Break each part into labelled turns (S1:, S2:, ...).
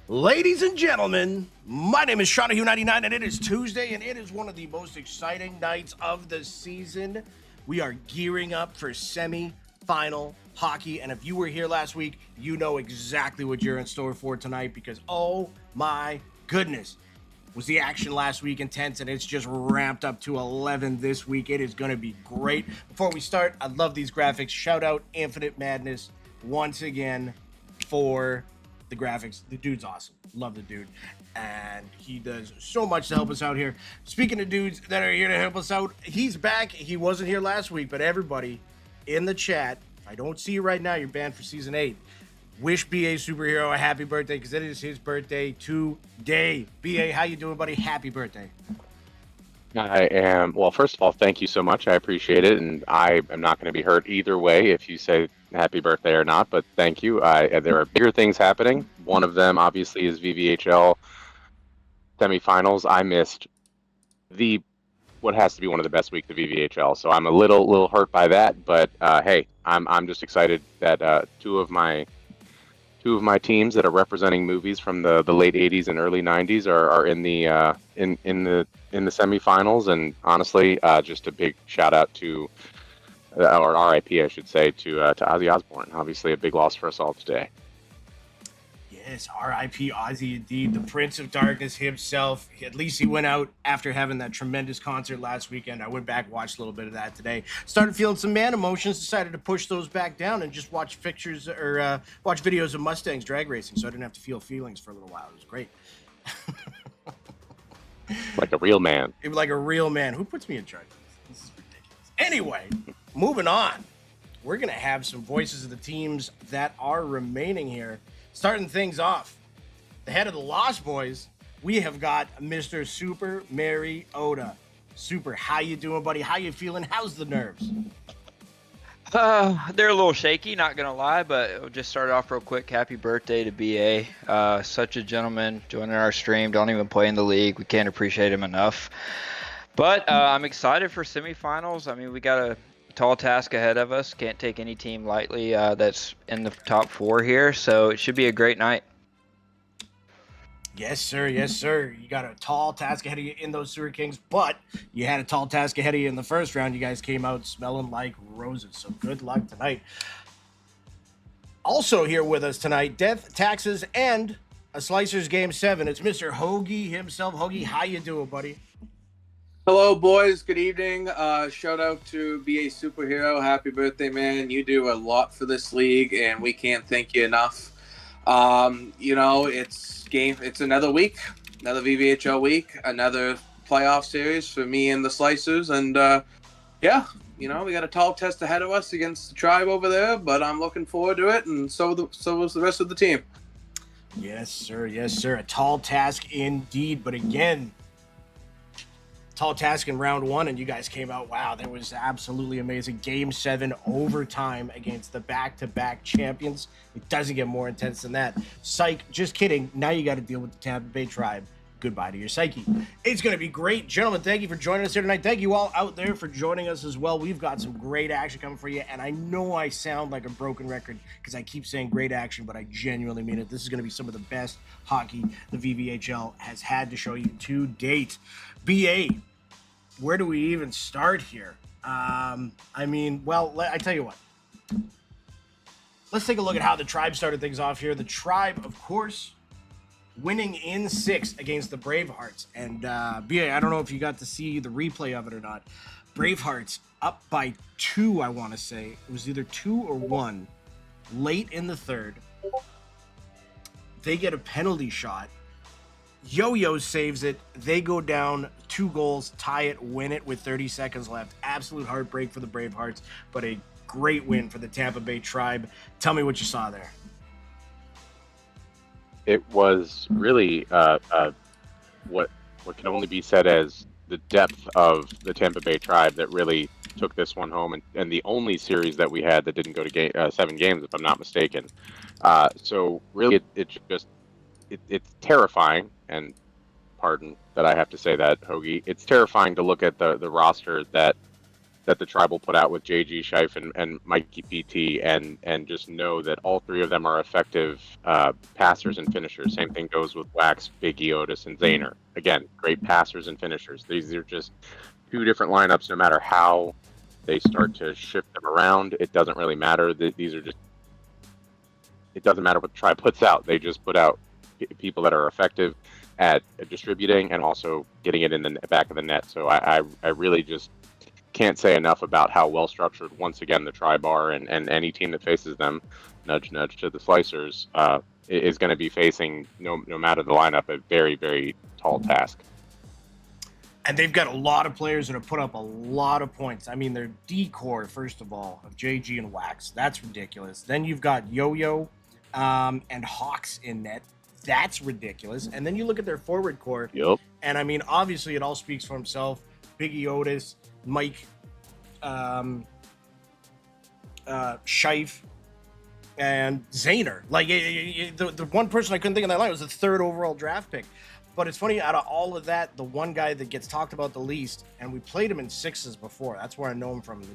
S1: Ladies and gentlemen, my name is Shawnahue99, and it is Tuesday, and it is one of the most exciting nights of the season. We are gearing up for semi-final hockey, and if you were here last week, you know exactly what you're in store for tonight, because oh my goodness, was the action last week intense, and it's just ramped up to 11 this week. It is going to be great. Before we start, I love these graphics. Shout out Infinite Madness once again for the graphics. The dude's awesome. Love the dude. And he does so much to help us out here. Speaking of dudes that are here to help us out, he's back. He wasn't here last week, but everybody in the chat, if I don't see you right now, you're banned for season 8. Wish BA Superhero a happy birthday, because it is his birthday today. BA, how you doing, buddy? Happy birthday.
S2: I am, well, first of all, thank you so much. I appreciate it. And I am not going to be hurt either way if you say happy birthday or not, but thank you. There are bigger things happening. One of them, obviously, is VVHL semifinals. I missed what has to be one of the best weeks of VVHL, so I'm a little hurt by that. But hey, I'm just excited that two of my teams that are representing movies from the late 80s and early 90s are in the semifinals, and honestly, just a big shout out to or RIP, I should say, to Ozzy Osbourne. Obviously, a big loss for us all today.
S1: Yes, R.I.P. Ozzy, indeed, the Prince of Darkness himself. At least he went out after having that tremendous concert last weekend. I went back, watched a little bit of that today. Started feeling some man emotions, decided to push those back down and just watch pictures or watch videos of Mustangs drag racing, so I didn't have to feel feelings for a little while. It was great.
S2: Like a real man.
S1: It was like a real man. Who puts me in charge of this? This is ridiculous. Anyway, moving on. We're going to have some voices of the teams that are remaining here. Starting things off, the head of the Lost Boys, we have got Mr. Super Mariota. Super, how you doing, buddy? How you feeling? How's the nerves?
S3: They're a little shaky, not gonna lie, but we'll just start off real quick. Happy birthday to BA. Such a gentleman joining our stream. Don't even play in the league. We can't appreciate him enough. But I'm excited for semifinals. I mean, we got a tall task ahead of us. Can't take any team lightly that's in the top 4 here, so it should be a great night.
S1: Yes, sir. Yes, sir. You got a tall task ahead of you in those Sewer Kings, but you had a tall task ahead of you in the first round. You guys came out smelling like roses, so good luck tonight. Also here with us tonight, Death, Taxes, and a Slicers Game 7. It's Mr. Hoagie himself. Hoagie, how you doing, buddy?
S4: Hello, boys. Good evening. Shout out to BA Superhero. Happy birthday, man. You do a lot for this league, and we can't thank you enough. It's another week, another VVHL week, another playoff series for me and the Slicers. And, we got a tall test ahead of us against the Tribe over there, but I'm looking forward to it, and so was the rest of the team.
S1: Yes, sir. Yes, sir. A tall task indeed, but again, tall task in round 1, and you guys came out. Wow, that was absolutely amazing. Game 7 overtime against the back-to-back champions. It doesn't get more intense than that. Psych, just kidding. Now you got to deal with the Tampa Bay Tribe. Goodbye to your psyche. It's going to be great. Gentlemen, thank you for joining us here tonight. Thank you all out there for joining us as well. We've got some great action coming for you, and I know I sound like a broken record because I keep saying great action, but I genuinely mean it. This is going to be some of the best hockey the VVHL has had to show you to date. BA, where do we even start here? I tell you what. Let's take a look at how the Tribe started things off here. The Tribe, of course, winning in 6 against the Bravehearts. And BA, I don't know if you got to see the replay of it or not. Bravehearts up by 2, I want to say. It was either 2 or 1 late in the third. They get a penalty shot. Yo-Yo saves it. They go down 2 goals, tie it, win it with 30 seconds left. Absolute heartbreak for the Bravehearts, but a great win for the Tampa Bay Tribe. Tell me what you saw there.
S2: It was really what can only be said as the depth of the Tampa Bay Tribe that really took this one home, and the only series that we had that didn't go to 7 games, if I'm not mistaken. So really, it's terrifying, and pardon that I have to say that, Hoagie. It's terrifying to look at the roster that that the Tribe will put out with JG Scheif and Mikey PT, and just know that all three of them are effective passers and finishers. Same thing goes with Wax, Biggie, Otis, and Zayner. Again, great passers and finishers. These are just two different lineups. No matter how they start to shift them around, it doesn't really matter. These are just, it doesn't matter what the Tribe puts out. They just put out people that are effective at distributing and also getting it in the back of the net. So I really just can't say enough about how well structured, once again, the Tribe are, and any team that faces them, nudge nudge to the Slicers, is going to be facing, no matter the lineup, a very, very tall task.
S1: And they've got a lot of players that have put up a lot of points. I mean, their D-core, first of all, of JG and Wax, that's ridiculous. Then you've got Yo-Yo and Hawks in net. That's ridiculous. And then you look at their forward core,
S2: Yep.
S1: and I mean, obviously, it all speaks for himself. Biggie Otis, Mike, Scheif, and Zayner. Like, the one person I couldn't think of that line was the third overall draft pick. But it's funny, out of all of that, the one guy that gets talked about the least, and we played him in sixes before. That's where I know him from. The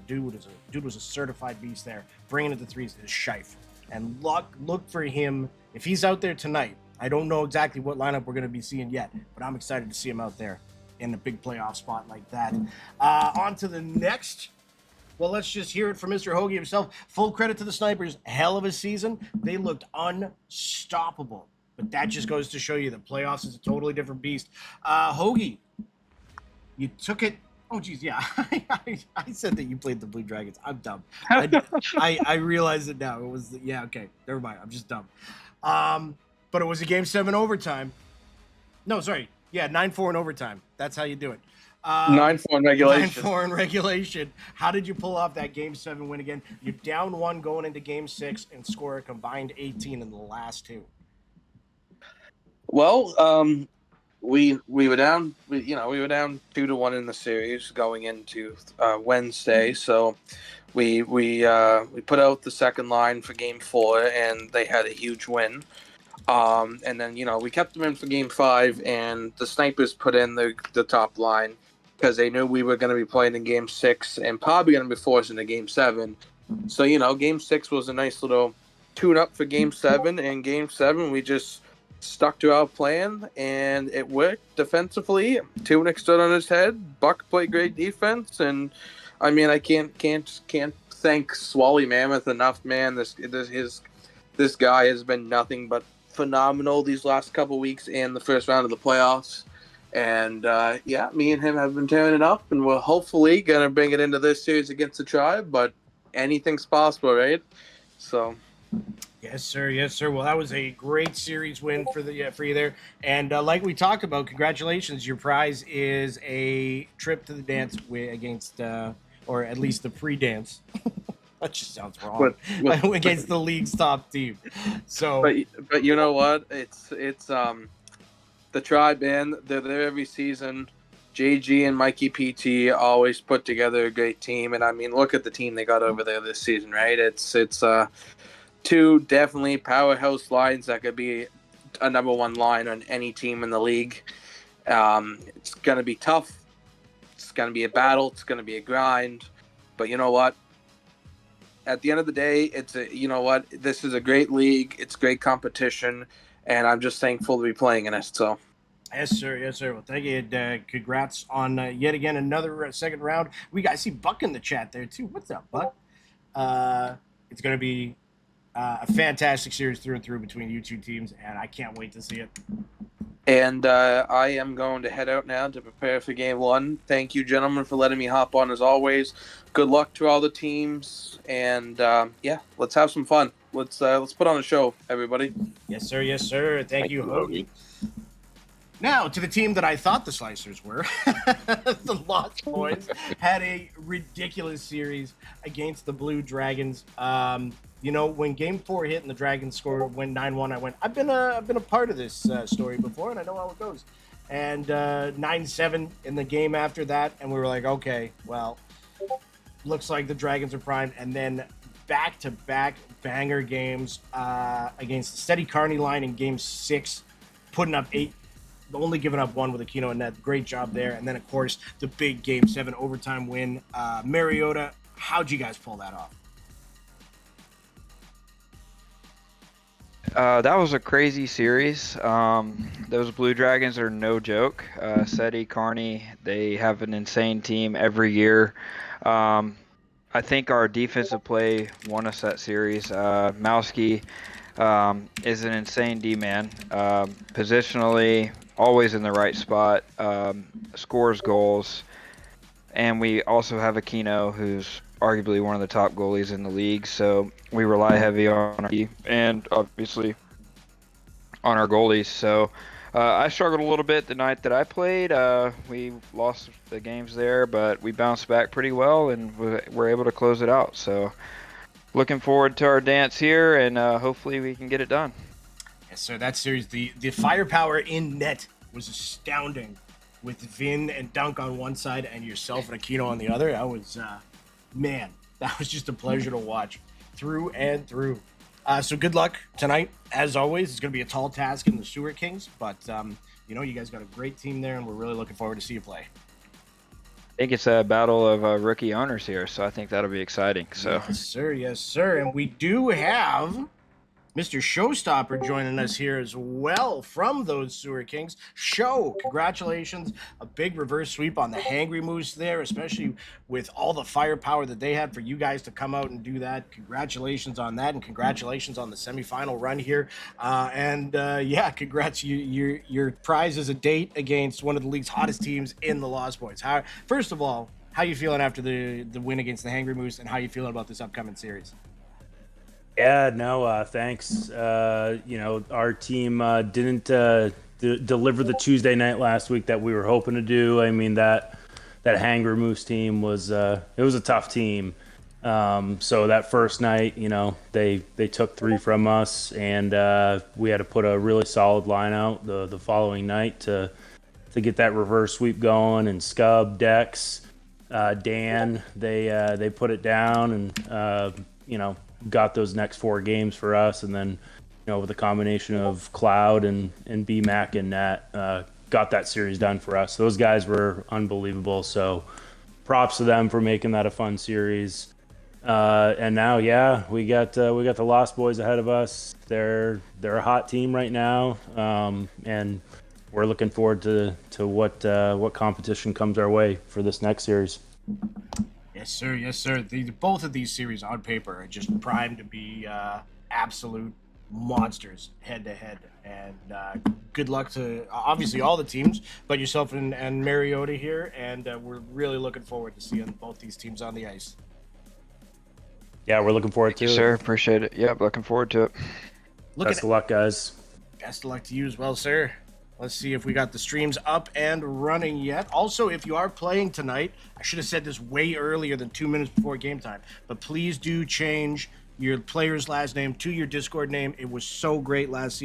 S1: dude was a certified beast there. Bringing it to threes is Scheif. And look for him. If he's out there tonight, I don't know exactly what lineup we're going to be seeing yet, but I'm excited to see him out there in a big playoff spot like that. On to the next. Well, let's just hear it from Mr. Hoagie himself. Full credit to the Snipers. Hell of a season. They looked unstoppable. But that just goes to show you the playoffs is a totally different beast. Hoagie, you took it. Oh, geez, yeah. I said that you played the Blue Dragons. I'm dumb. I realize it now. It was, yeah, okay. Never mind. I'm just dumb. But it was a Game 7 overtime. No, sorry. Yeah, 9-4 in overtime. That's how you do it.
S4: 9-4 in regulation.
S1: 9-4 in regulation. How did you pull off that Game 7 win again? You're down 1 going into Game 6 and score a combined 18 in the last 2.
S4: Well, we were down. We were down 2-1 in the series going into Wednesday. So we put out the second line for Game 4, and they had a huge win. And then we kept them in for Game 5, and the Snipers put in the top line because they knew we were going to be playing in Game 6 and probably going to be forced into Game 7. So Game 6 was a nice little tune-up for Game 7, and Game 7 we just stuck to our plan, and it worked defensively. Tunic stood on his head. Buck played great defense, and I mean, I can't thank Swally Mammoth enough, man. This guy has been nothing but phenomenal these last couple weeks and the first round of the playoffs. And me and him have been tearing it up, and we're hopefully gonna bring it into this series against the Tribe. But anything's possible, right? So.
S1: Yes, sir. Yes, sir. Well, that was a great series win for you there. And like we talked about, congratulations. Your prize is a trip to the dance against, or at least the pre-dance. That just sounds wrong. Against the league's top team. So,
S4: but you know what? It's the Tribe, and they're there every season. JG and Mikey PT always put together a great team, and I mean, look at the team they got over there this season, right? It's two definitely powerhouse lines that could be a number 1 line on any team in the league. It's going to be tough. It's going to be a battle. It's going to be a grind. But you know what? At the end of the day, this is a great league. It's great competition, and I'm just thankful to be playing in it. So.
S1: Yes, sir. Yes, sir. Well, thank you. Congrats on yet again another second round. I see Buck in the chat there too. What's up, Buck? It's going to be a fantastic series through and through between you two teams, and I can't wait to see it.
S4: And I am going to head out now to prepare for Game 1. Thank you, gentlemen, for letting me hop on as always. Good luck to all the teams, and let's have some fun. Let's put on a show, everybody.
S1: Yes, sir. Yes, sir. Thank you, Hoagie. Now, to the team that I thought the Slicers were, the Lost Boys had a ridiculous series against the Blue Dragons. When Game 4 hit and the Dragons scored, went 9-1, I went, I've been a part of this story before, and I know how it goes. And 9-7 in the game after that, and we were like, okay, well, looks like the Dragons are primed. And then back-to-back banger games against the Steady Carney line in Game 6, putting up 8 only giving up one with Aquino and net. Great job there. And then, of course, the big Game 7 overtime win. Mariota, how'd you guys pull that off?
S3: That was a crazy series. Those Blue Dragons are no joke. Seti, Carney, they have an insane team every year. I think our defensive play won us that series. Mowski is an insane D-man. Positionally, always in the right spot, scores goals. And we also have Aquino, who's arguably one of the top goalies in the league. So we rely heavy on our and obviously on our goalies. So I struggled a little bit the night that I played. We lost the games there, but we bounced back pretty well and were able to close it out. So looking forward to our dance here, and hopefully we can get it done.
S1: Yes, sir. That series, the firepower in net was astounding, with Vin and Dunk on one side and yourself and Aquino on the other. That was, man, that was just a pleasure to watch through and through. So good luck tonight. As always, it's going to be a tall task in the Sewer Kings, but, you guys got a great team there, and we're really looking forward to see you play.
S3: I think it's a battle of rookie owners here, so I think that'll be exciting. So.
S1: Yes, sir. Yes, sir. And we do have Mr. Showstopper joining us here as well from those Sewer Kings. Show, congratulations. A big reverse sweep on the Hangry Moose there, especially with all the firepower that they had for you guys to come out and do that. Congratulations on that, and congratulations on the semifinal run here. Congrats. Your prize is a date against one of the league's hottest teams in the Lost Boys. First of all, how you feeling after the win against the Hangry Moose, and how you feeling about this upcoming series?
S5: Yeah, no, thanks. Our team didn't deliver the Tuesday night last week that we were hoping to do. I mean, that Hanger Moose team was it was a tough team. So that first night, they took 3 from us, and we had to put a really solid line out the following night to get that reverse sweep going. And Scub, Dex, Dan, they put it down, and got those next 4 games for us, and then with a combination of Cloud and BMAC and Nat, got that series done for us. Those guys were unbelievable, so props to them for making that a fun series. And now, we got the Lost Boys ahead of us. They're a hot team right now, and we're looking forward to what competition comes our way for this next series.
S1: Yes, sir. Yes, sir. Both of these series on paper are just primed to be absolute monsters head to head. And good luck to obviously all the teams, but yourself and Mariota here. And we're really looking forward to seeing both these teams on the ice.
S5: Yeah, we're looking forward
S3: to it. Sir, appreciate it. Yep, looking forward to it.
S5: Best of luck, guys.
S1: Best of luck to you as well, sir. Let's see if we got the streams up and running yet. Also, if you are playing tonight, I should have said this way earlier than 2 minutes before game time, but please do change your player's last name to your Discord name. It was so great last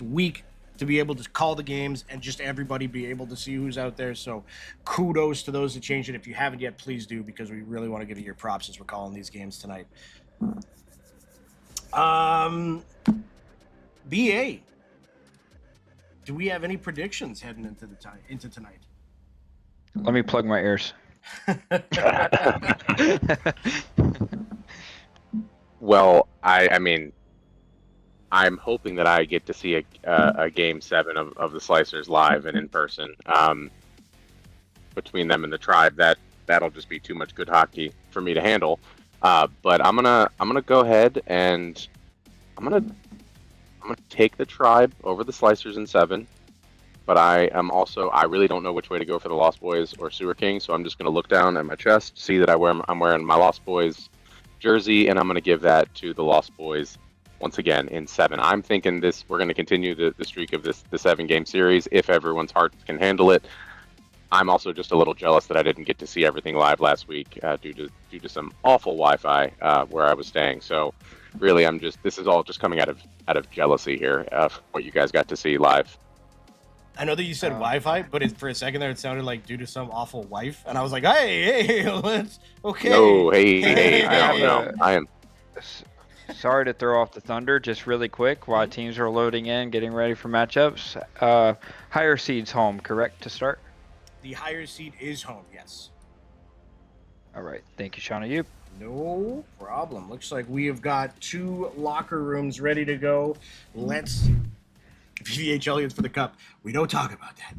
S1: week to be able to call the games and just everybody be able to see who's out there. So kudos to those that changed it. If you haven't yet, please do, because we really want to give you your props as we're calling these games tonight. BA. Do we have any predictions heading into tonight?
S3: Let me plug my ears.
S2: Well, I mean, I'm hoping that I get to see a game 7 of the Slicers live and in person. Between them and the Tribe, that'll just be too much good hockey for me to handle. But I'm gonna go ahead and I'm gonna take the Tribe over the Slicers in 7, but I really don't know which way to go for the Lost Boys or Sewer King, so I'm just going to look down at my chest, see that I'm wearing my Lost Boys jersey, and I'm going to give that to the Lost Boys once again in 7. I'm thinking we're going to continue the streak of the 7-game series if everyone's heart can handle it. I'm also just a little jealous that I didn't get to see everything live last week due to some awful Wi-Fi where I was staying. So really, this is all just coming out of jealousy here of what you guys got to see live.
S1: I know that you said Wi-Fi, but for a second there, it sounded like due to some awful wife, and I was like, hey, let's okay.
S2: No, hey, I don't know. I am.
S3: Sorry to throw off the thunder, just really quick while teams are loading in, getting ready for matchups. Higher seeds home, correct, to start?
S1: The higher seed is home, yes.
S3: All right. Thank you, Shauna. You.
S1: No problem. Looks like we have got 2 locker rooms ready to go. Let's VVHL Aliens for the cup. We don't talk about that.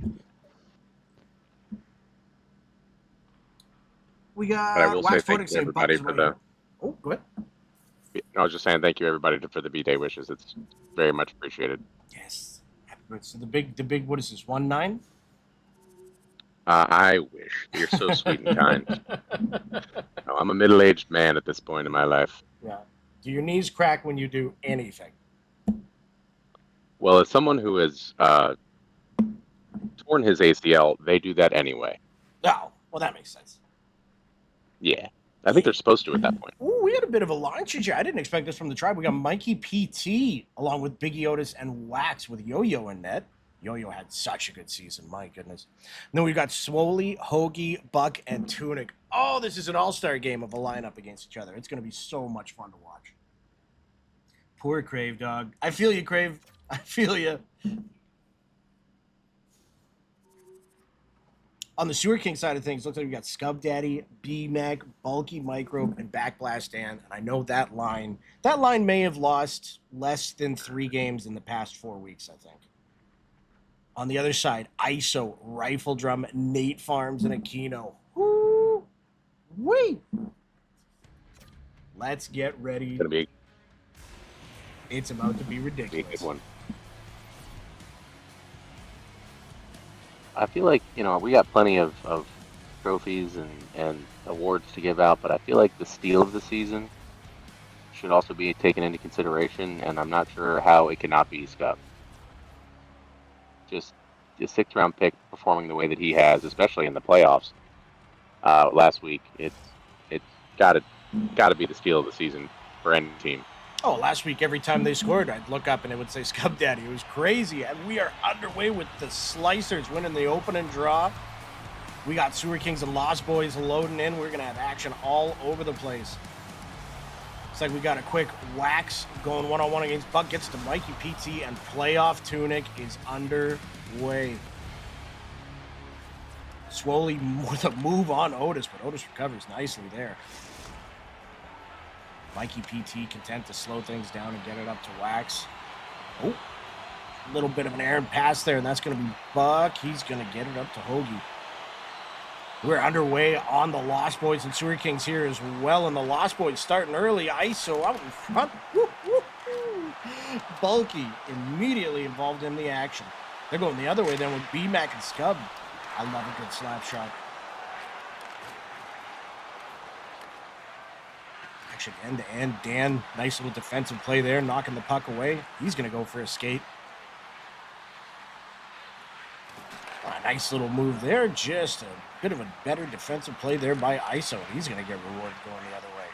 S1: We
S2: But I
S1: got
S2: will say
S1: Wax
S2: thank
S1: Pudding
S2: you
S1: saying Buck
S2: everybody
S1: is
S2: for
S1: right
S2: the.
S1: here. Oh, go ahead.
S2: I was just saying thank you everybody for the B-Day wishes. It's very much appreciated.
S1: Yes. Happy birthday. So the big, what is this, 1-9?
S2: I wish. You're so sweet and kind. No, I'm a middle-aged man at this point in my life.
S1: Yeah. Do your knees crack when you do anything?
S2: Well, as someone who has torn his ACL, they do that anyway.
S1: Oh, well, that makes sense.
S2: Yeah. I think they're supposed to at that point.
S1: Ooh, we had a bit of a line change here. I didn't expect this from the tribe. We got Mikey PT along with Biggie Otis and Wax with Yo-Yo in net. Yo-Yo had such a good season, my goodness. And then we got Swoley, Hoagie, Buck, and Tunic. Oh, this is an all-star game of a lineup against each other. It's going to be so much fun to watch. Poor Crave, dog. I feel you, Crave. I feel you. On the Sewer King side of things, looks like we got Scub Daddy, B-Mac, Bulky Microbe, and Backblast Dan. And I know that line may have lost less than 3 games in the past 4 weeks, I think. On the other side, ISO, Rifle Drum, Nate Farms, and Aquino. Woo! Wait! Let's get ready. It's about to be
S2: Be a
S1: ridiculous.
S2: good one. I feel like, we got plenty of trophies and awards to give out, but I feel like the steal of the season should also be taken into consideration, and I'm not sure how it cannot be Scub. Just a 6th round pick performing the way that he has, especially in the playoffs last week. It's got to be the steal of the season for any team.
S1: Oh, last week, every time they scored, I'd look up and it would say Scub Daddy. It was crazy. And we are underway with the Slicers winning the opening draw. We got Sewer Kings and Lost Boys loading in. We're going to have action all over the place. Looks like we got a quick Wax going one-on-one against Buck. Gets to Mikey PT, and playoff Tunic is underway. Swoley with a move on Otis, but Otis recovers nicely there. Mikey PT content to slow things down and get it up to Wax. Oh, a little bit of an errant pass there, and that's going to be Buck. He's going to get it up to Hoagie. We're underway on the Lost Boys and Sewer Kings here as well, and the Lost Boys starting early. ISO out in front. Woo, woo, woo. Bulky immediately involved in the action. They're going the other way then with B-Mac and Scub. I love a good slap shot. Action end-to-end. Dan, nice little defensive play there, knocking the puck away. He's going to go for a skate. A nice little move there. Just a bit of a better defensive play there by ISO. He's going to get rewarded going the other way.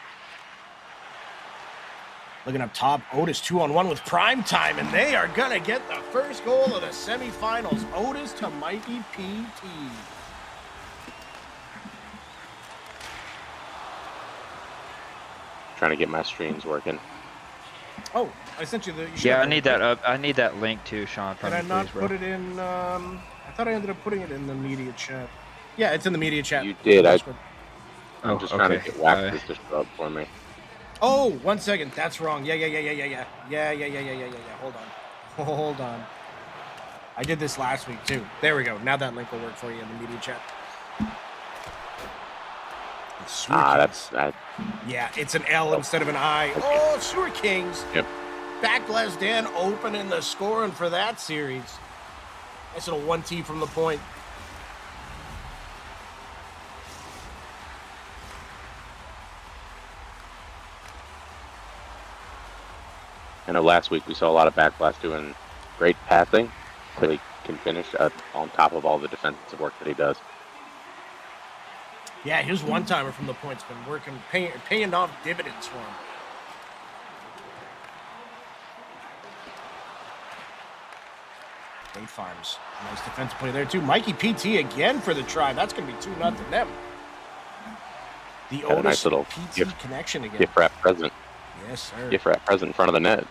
S1: Looking up top, Otis 2-on-1 with prime time, and they are going to get the first goal of the semifinals. Otis to Mikey PT.
S2: Trying to get my streams working.
S1: Oh, I sent you the...
S3: Yeah, I need that up. I need that link too, Sean.
S1: Did I not put it in... I thought I ended up putting it in the media chat. Yeah, it's in the media chat.
S2: You did. I'm
S3: Oh,
S2: just trying to
S3: okay.
S2: get Wax to show up for me.
S1: Oh, 1 second. That's wrong. Yeah. Hold on. I did this last week too. There we go. Now that link will work for you in the media chat. Yeah, it's an L instead of an I.
S2: Okay.
S1: Oh, Sewer Kings.
S2: Yep.
S1: Backlash Dan opening the scoring for that series. Nice little 1T from the point.
S2: I know last week we saw a lot of Backlash doing great passing, so he can finish on top of all the defensive work that he does.
S1: Yeah, his one-timer from the point's been working, paying off dividends for him. Nate Farms. Nice defensive play there, too. Mikey PT again for the try. That's going to be 2-0 them. The
S2: Got a
S1: Otis
S2: nice little
S1: PT
S2: gift-
S1: connection again.
S2: Gift wrap present.
S1: Yes, sir.
S2: Gift wrap present in front of the net.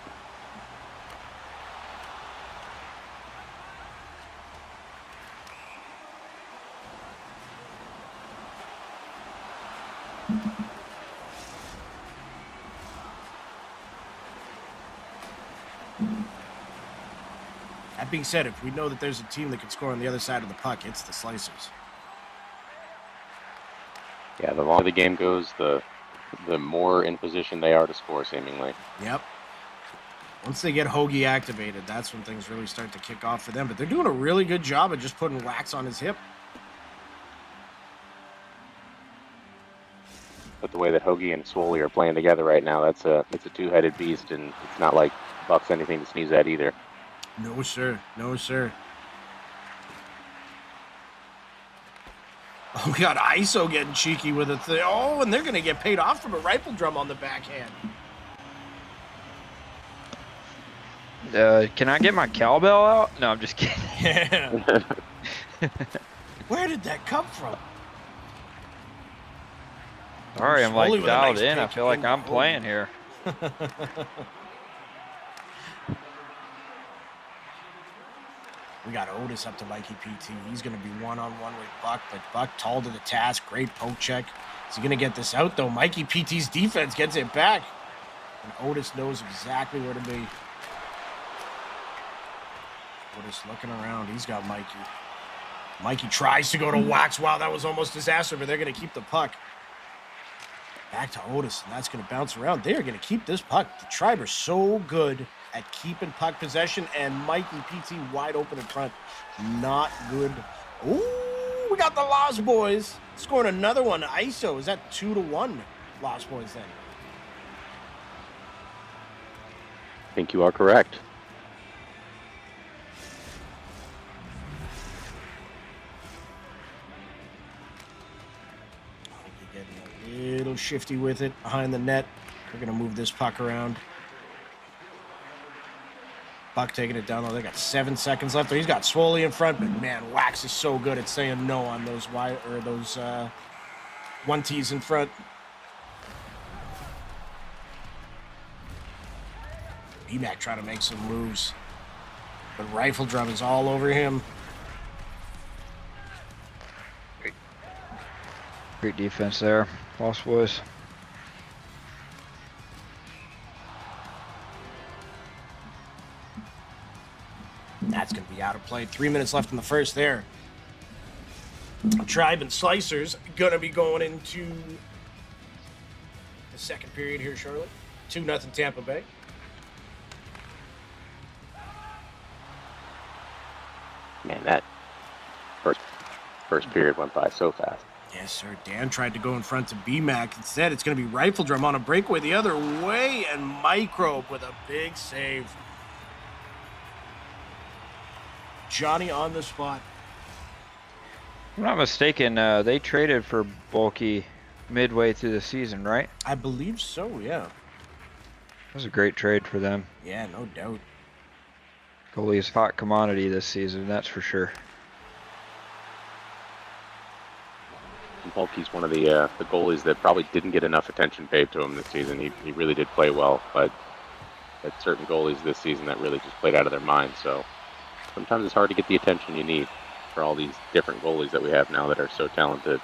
S1: That being said, if we know that there's a team that can score on the other side of the puck, it's the Slicers.
S2: Yeah, the longer the game goes, the more in position they are to score, seemingly.
S1: Yep. Once they get Hoagie activated, that's when things really start to kick off for them. But they're doing a really good job of just putting wax on his hip.
S2: But the way that Hoagie and Swoley are playing together right now, it's a two-headed beast, and it's not like Buck's anything to sneeze at either.
S1: No, sir. No, sir. Oh, we got ISO getting cheeky with it. Oh, and they're going to get paid off from a rifle drum on the backhand.
S3: Can I get my cowbell out? No, I'm just kidding.
S1: Yeah. Where did that come from?
S3: Sorry, I'm
S1: Swoley
S3: like
S1: with a
S3: dialed
S1: nice
S3: in. I
S1: pick
S3: feel like
S1: in.
S3: I'm playing here.
S1: We got Otis up to Mikey PT. He's going to be one-on-one with Buck, but Buck tall to the task. Great poke check. Is he going to get this out, though? Mikey PT's defense gets it back. And Otis knows exactly where to be. Otis looking around. He's got Mikey. Mikey tries to go to Wax. Wow, that was almost disaster, but they're going to keep the puck. Back to Otis, and that's going to bounce around. They are going to keep this puck. The Tribe are so good at keeping puck possession, and Mikey PT wide open in front. Not good. Ooh, we got the Lost Boys scoring another one. ISO, is that 2-1 Lost Boys then?
S2: I think you are correct.
S1: Getting a little shifty with it behind the net. We're going to move this puck around. Buck taking it down, though. They got 7 seconds left. He's got Swoley in front, but man, Wax is so good at saying no on those one tees in front. BMAC trying to make some moves, but Rifle Drum is all over him.
S3: Great defense there, Lost Boys.
S1: That's going to be out of play. 3 minutes left in the first there. Tribe and Slicers going to be going into the second period here shortly. 2-0 Tampa Bay.
S2: Man, that first period went by so fast.
S1: Yes, sir. Dan tried to go in front to BMAC. Instead, it's going to be Rifle Drum on a breakaway the other way, and Microbe with a big save. Johnny on the spot.
S3: If I'm not mistaken, they traded for Bulky midway through the season, right?
S1: I believe so, yeah.
S3: That was a great trade for them.
S1: Yeah, no doubt.
S3: Goalie's hot commodity this season, that's for sure.
S2: Bulky's one of the goalies that probably didn't get enough attention paid to him this season. He really did play well, but at certain goalies this season that really just played out of their mind. So sometimes it's hard to get the attention you need for all these different goalies that we have now that are so talented.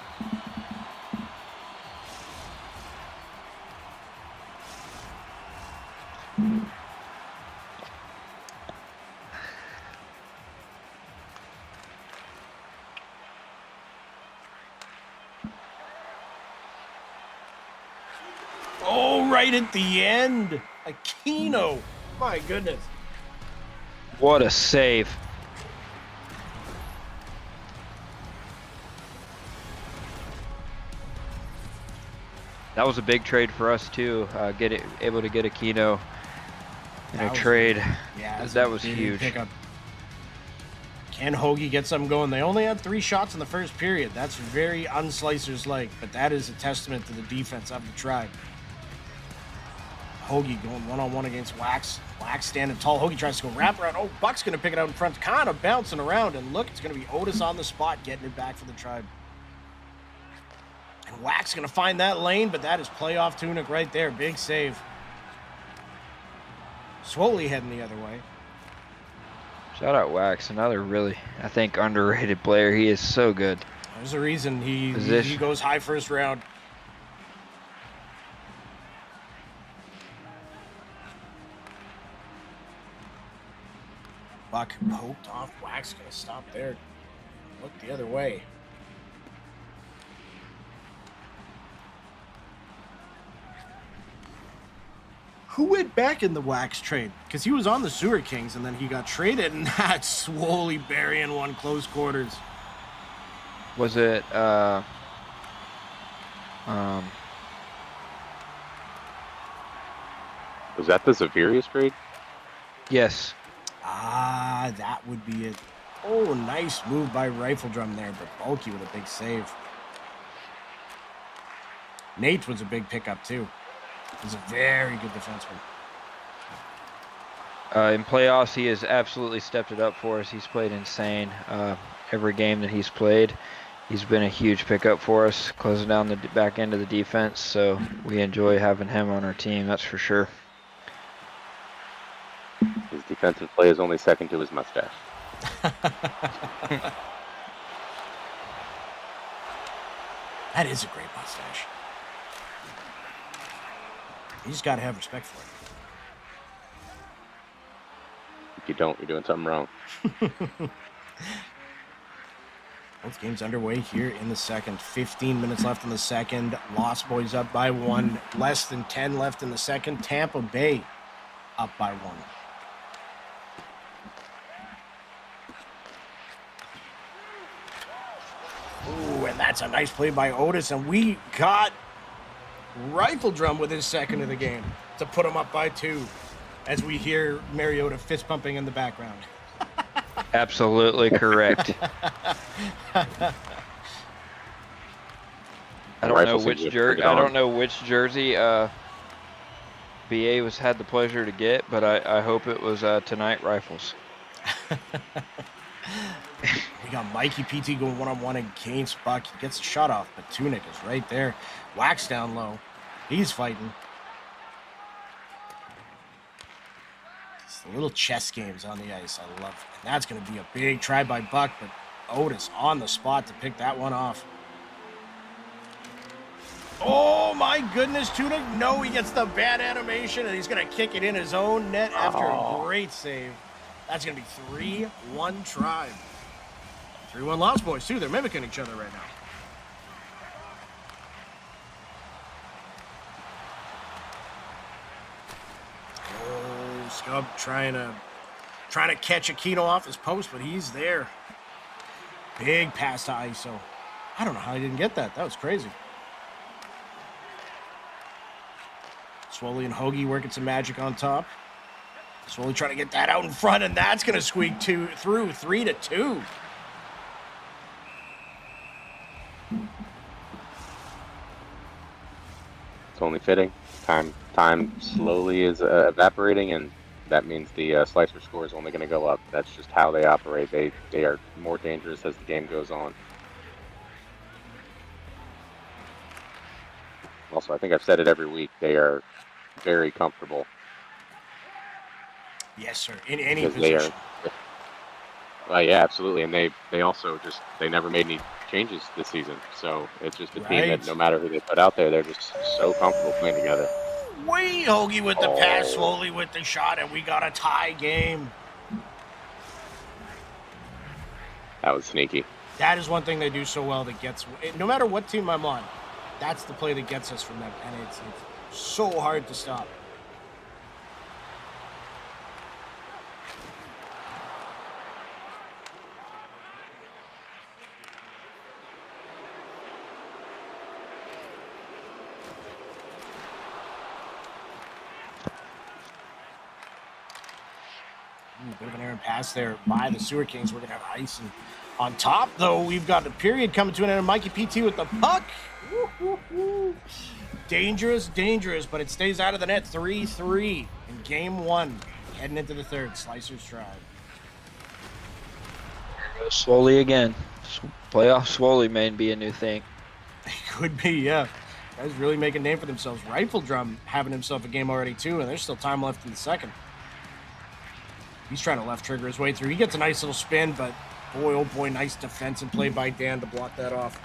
S1: Oh, right at the end. Aquino. My goodness.
S3: What a save. That was a big trade for us too. Able to get Aquino in a trade.
S1: Yeah,
S3: that was huge.
S1: Pickup. Can Hoagie get something going? They only had 3 shots in the first period. That's very unslicers-like, but that is a testament to the defense of the Tribe. Hoagie going one-on-one against Wax. Wax standing tall. Hoagie tries to go wrap around. Oh, Buck's going to pick it out in front, kind of bouncing around. And look, it's going to be Otis on the spot getting it back for the Tribe. And Wax going to find that lane, but that is playoff Tunic right there. Big save. Swoley heading the other way.
S3: Shout out Wax, another really, I think, underrated player. He is so good.
S1: There's a reason he
S3: Position.
S1: goes high first round. Buck poked off. Wax gonna stop there. Look the other way. Who went back in the Wax trade? Because he was on the Sewer Kings and then he got traded, and that's Swoley burying one close quarters.
S3: Was it,
S2: Was that the Zavirius trade?
S3: yes.
S1: Ah, that would be it. Oh, nice move by Rifle Drum there, but Bulky with a big save. Nate was a big pickup, too. He's a very good defenseman.
S3: In playoffs, he has absolutely stepped it up for us. He's played insane. Every game that he's played, he's been a huge pickup for us, closing down the back end of the defense. So we enjoy having him on our team, that's for sure.
S2: His defensive play is only second to his mustache.
S1: That is a great mustache. You just got to have respect for it.
S2: If you don't, you're doing something wrong.
S1: Both games underway here in the second. 15 minutes left in the second. Lost Boys up by 1. Less than 10 left in the second. Tampa Bay up by 1. Ooh, and that's a nice play by Otis. And we got Rifle Drum with his second of the game to put him up by 2 as we hear Mariota fist pumping in the background.
S3: Absolutely correct. I don't know which jersey. I don't know which jersey BA had the pleasure to get, but I hope it was tonight Rifles.
S1: We got Mikey PT going one-on-one against Buck. He gets a shot off, but Tunic is right there. Wax down low. He's fighting. It's the little chess games on the ice. I love it. And that's going to be a big try by Buck, but Otis on the spot to pick that one off. Oh my goodness, Tunic. No, he gets the bad animation, and he's going to kick it in his own net after a great save. That's going to be 3-1 Tribe. 3-1 Lost Boys, too. They're mimicking each other right now. Oh, Scub trying to catch Aquino off his post, but he's there. Big pass to ISO. I don't know how he didn't get that. That was crazy. Swoley and Hoagie working some magic on top. Swoley trying to get that out in front, and that's going to squeak through 3-2.
S2: It's only fitting. Time slowly is evaporating, and that means the Slicer score is only going to go up. That's just how they operate. They are more dangerous as the game goes on. Also, I think I've said it every week. They are very comfortable.
S1: Yes, sir. In any
S2: Because
S1: position.
S2: Yeah, absolutely. And they also they never made any changes this season. So it's just a team that no matter who they put out there, they're just so comfortable playing together.
S1: Wait, Hoagie with the pass, Swoley with the shot, and we got a tie game.
S2: That was sneaky.
S1: That is one thing they do so well that gets, no matter what team I'm on, that's the play that gets us from them, and it's so hard to stop. Bit of an errant pass there by the Sewer Kings. We're going to have ice. And on top, though, we've got the period coming to an end. Mikey PT with the puck. Dangerous, but it stays out of the net. 3-3 in game 1. Heading into the third. Slicer's Tribe.
S3: Swoley again. Playoff Swoley may be a new thing.
S1: It could be, yeah. Guys really making a name for themselves. Rifle Drum having himself a game already, too, and there's still time left in the second. He's trying to left trigger his way through. He gets a nice little spin, but boy, oh boy, nice defensive play by Dan to block that off.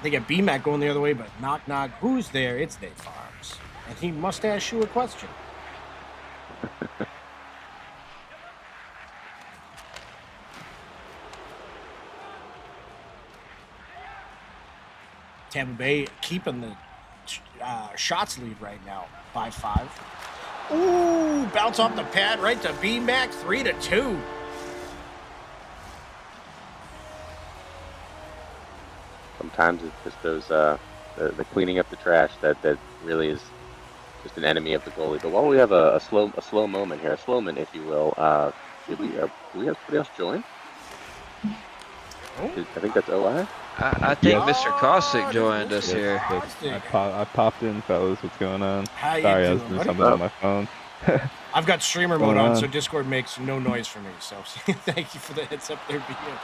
S1: They get BMAC going the other way, but knock, knock. Who's there? It's Dave Farms. And he must ask you a question. Tampa Bay keeping the shots lead right now by 5. Ooh, bounce off the pad right to BMAC, 3-2.
S2: Sometimes it's just those the cleaning up the trash that really is just an enemy of the goalie. But while we have a slow moment here, a slow moment, if you will, do we have somebody else join?
S1: Oh.
S2: I think that's OI.
S3: I think
S1: Yeah.
S3: Mr. Caustic joined us here.
S6: I popped in, fellas. What's going on?
S1: How you
S6: Sorry, I was
S1: doing,
S6: doing
S1: buddy?
S6: something on my phone.
S1: I've got streamer
S6: Going
S1: mode on,
S6: on?
S1: so Discord makes no noise for me. So thank you for the heads up there, BM.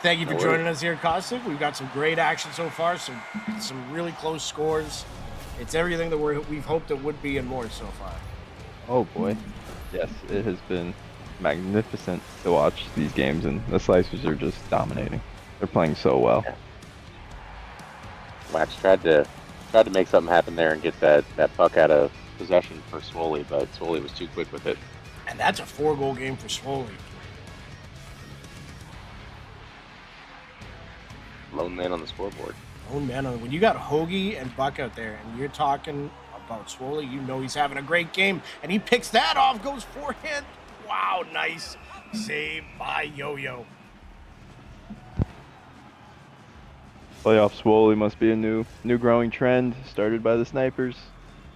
S1: Thank you for
S2: No
S1: joining us here, Caustic. We've got some great action so far, some really close scores. It's everything that we've hoped it would be and more so far.
S6: Oh boy. Yes, it has been magnificent to watch these games, and the Slicers are just dominating. They're playing so well.
S2: Wax tried to make something happen there and get that puck out of possession for Swoley, but Swoley was too quick with it.
S1: And that's a 4-goal game for Swoley.
S2: Lone man on the scoreboard.
S1: Oh man, when you got Hoagie and Buck out there and you're talking about Swoley, you know he's having a great game. And he picks that off, goes forehand. Wow, nice save by Yo-Yo.
S6: Playoff Swoley must be a new growing trend started by the Snipers.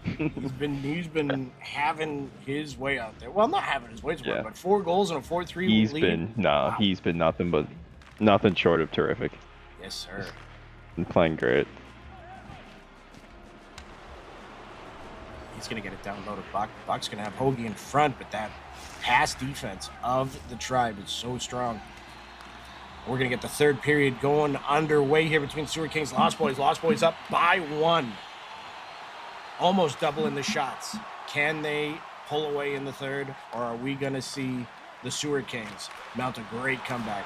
S1: He's been having his way out there. Well, not having his way,
S6: Yeah.
S1: but 4 goals and a 4-3
S6: He's
S1: lead.
S6: been nothing short of terrific.
S1: Yes, sir.
S6: And playing great.
S1: He's going to get it down low to Buck. Buck's going to have Hoagie in front, but that pass defense of the Tribe is so strong. We're going to get the third period going underway here between Sewer Kings and Lost Boys. Lost Boys up by 1. Almost doubling the shots. Can they pull away in the third, or are we going to see the Sewer Kings mount a great comeback?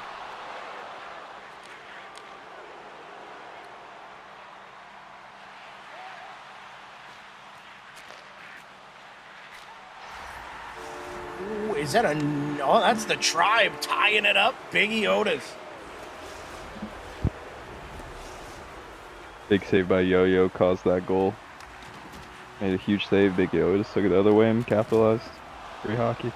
S1: Ooh, is that oh, that's the Tribe tying it up. Biggie Otis.
S6: Big save by Yo-Yo caused that goal. Made a huge save. Big Otis took it the other way and capitalized. Free hockey.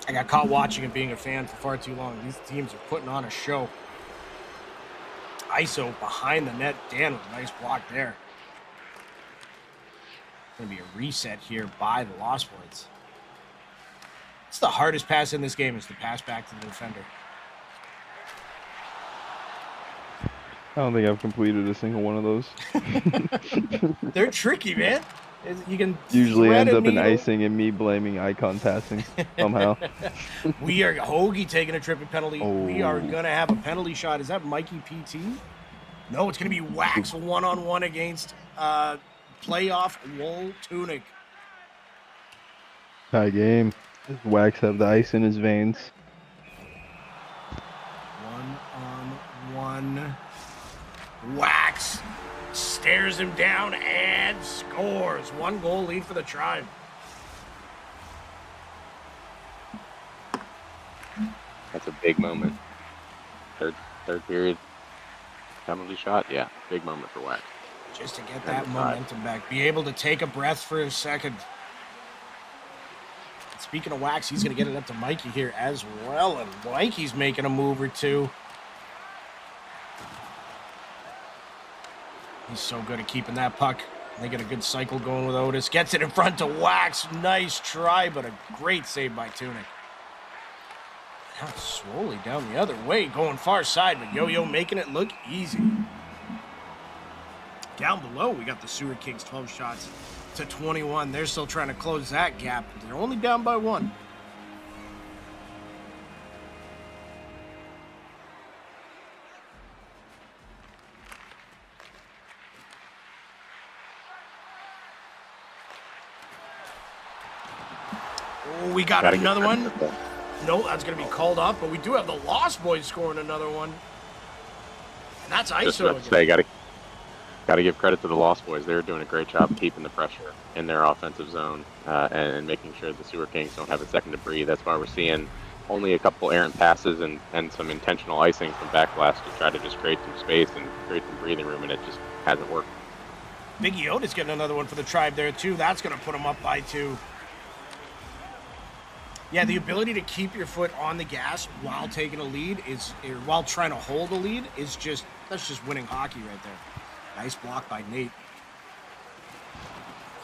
S1: I got caught watching and being a fan for far too long. These teams are putting on a show. ISO behind the net. Dan with a nice block there. Going to be a reset here by the Lost Boys. It's the hardest pass in this game is the pass back to the defender.
S6: I don't think I've completed a single one of those.
S1: They're tricky, man. You can
S6: Usually
S1: thread
S6: ends
S1: a
S6: up in
S1: needle.
S6: icing and me blaming icon passing somehow.
S1: We are Hoagie taking a tripping penalty. We are
S6: Oh.
S1: going to have a penalty shot. Is that Mikey PT? No, it's going to be Wax one-on-one against playoff Wool Tunic.
S6: Tie game. Does Wax have the ice in his veins?
S1: One-on-one. Wax stares him down and scores. 1-goal lead for the Tribe.
S2: That's a big moment. Third period penalty shot. Yeah, big moment for Wax.
S1: Just to get that momentum back. Be able to take a breath for a second. Speaking of Wax, he's going to get it up to Mikey here as well. And Mikey's making a move or two. He's so good at keeping that puck. They get a good cycle going with Otis. Gets it in front to Wax. Nice try, but a great save by Tunic. Now slowly down the other way, going far side, but Yo-Yo making it look easy. Down below, we got the Sewer Kings 12 shots to 21. They're still trying to close that gap. They're only down by 1. Oh, we got another one. No, that's going to be called off, but we do have the Lost Boys scoring another one. And that's ISO again.
S2: Got to give credit to the Lost Boys. They're doing a great job keeping the pressure in their offensive zone and making sure the Sewer Kings don't have a second to breathe. That's why we're seeing only a couple errant passes and some intentional icing from backblast to try to just create some space and create some breathing room, and it just hasn't worked.
S1: Big Yoda's getting another one for the Tribe there, too. That's going to put them up by 2. Yeah, the ability to keep your foot on the gas while taking a lead while trying to hold a lead that's just winning hockey right there. Nice block by Nate.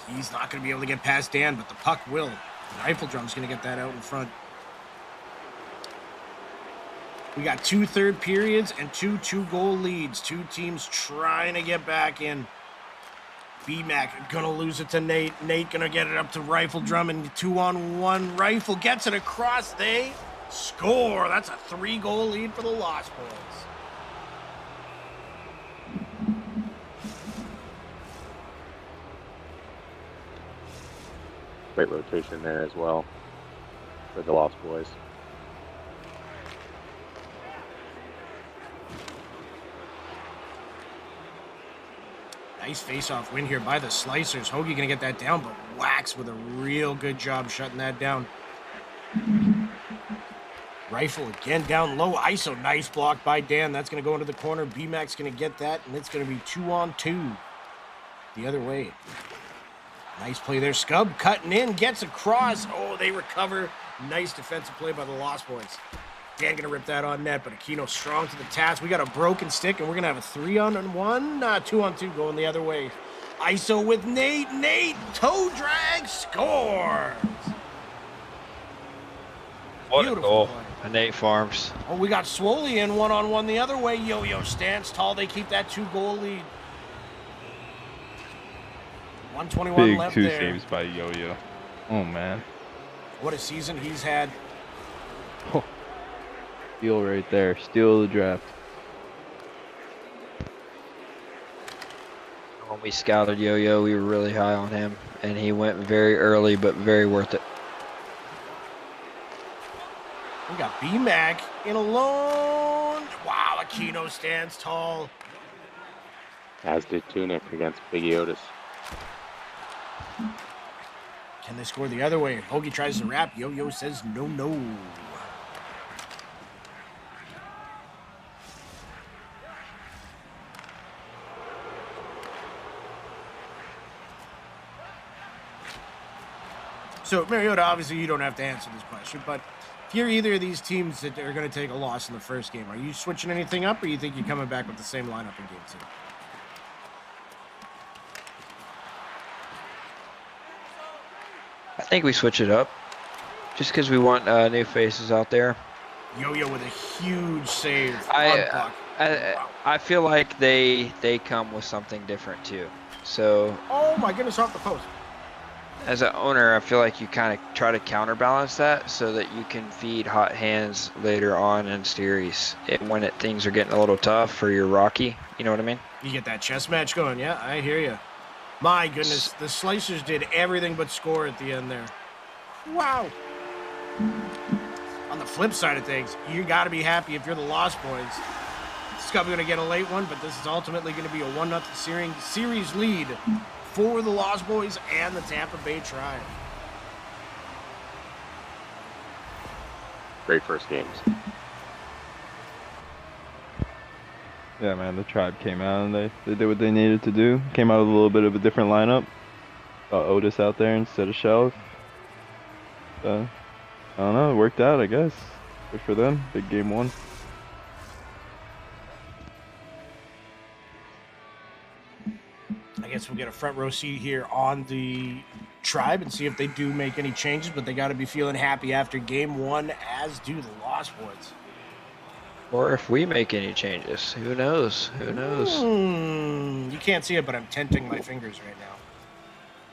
S1: He's not going to be able to get past Dan, but the puck will. Rifle Drum's going to get that out in front. We got 2 third periods and 2 2-goal leads. 2 teams trying to get back in. B-Mac gonna lose it to Nate. Nate gonna get it up to Rifle Drum, and 2-on-1. Rifle gets it across. They score. That's a 3-goal lead for the Lost Boys.
S2: Great rotation there as well for the Lost Boys.
S1: Nice face-off win here by the Slicers. Hoagie gonna get that down, but Wax with a real good job shutting that down. Rifle again down low. ISO, nice block by Dan. That's gonna go into the corner. B-Mac's gonna get that, and it's gonna be 2-on-2 the other way. Nice play there. Scub cutting in, gets across. Oh, they recover. Nice defensive play by the Lost Boys. Dan gonna rip that on net, but Aquino strong to the task. We got a broken stick, and we're gonna have a 3-on-1, 2-on-2 going the other way. ISO with Nate. Nate, toe drag, scores.
S3: What
S1: Beautiful
S3: a goal.
S1: play.
S3: Nate Farms.
S1: Oh, we got Swoley in 1-on-1 the other way. Yo-Yo stands tall. They keep that 2-goal lead. 121
S6: Big
S1: left
S6: 2
S1: there.
S6: saves by Yo-Yo. Oh, man.
S1: What a season he's had.
S6: Oh. Steal right there. Steal of the draft.
S3: When we scouted Yo-Yo, we were really high on him, and he went very early, but very worth it.
S1: We got B-Mac in alone. Wow, Aquino stands tall.
S2: As did Tunic against Biggie Otis.
S1: Can they score the other way? Hoagie tries to wrap. Yo-Yo says no, no. So, Mariota, obviously you don't have to answer this question, but if you're either of these teams that are going to take a loss in the first game, are you switching anything up, or you think you're coming back with the same lineup in game 2?
S3: I think we switch it up, just because we want new faces out there.
S1: Yo-Yo with a huge save on puck.
S3: I feel like they come with something different too. So
S1: Oh my goodness, off the post.
S3: as an owner, I feel like you kind of try to counterbalance that so that you can feed hot hands later on in series when things are getting a little tough or you're rocky. You know what I mean?
S1: You get that chess match going. Yeah, I hear you. My goodness, the Slicers did everything but score at the end there. Wow. On the flip side of things, you got to be happy if you're the Lost Boys. Scub going to get a late one, but this is ultimately going to be a 1-0 series lead for the Lost Boys and the Tampa Bay Tribe.
S2: Great first games.
S6: Yeah, man, the Tribe came out and they did what they needed to do. Came out with a little bit of a different lineup. Otis out there instead of Shelf. I don't know, it worked out, I guess. Good for them. Big game 1.
S1: I guess we'll get a front row seat here on the Tribe and see if they do make any changes, but they got to be feeling happy after game 1, as do the Lost Boys.
S3: Or if we make any changes, who knows? Who knows?
S1: You can't see it, but I'm tenting my fingers right now.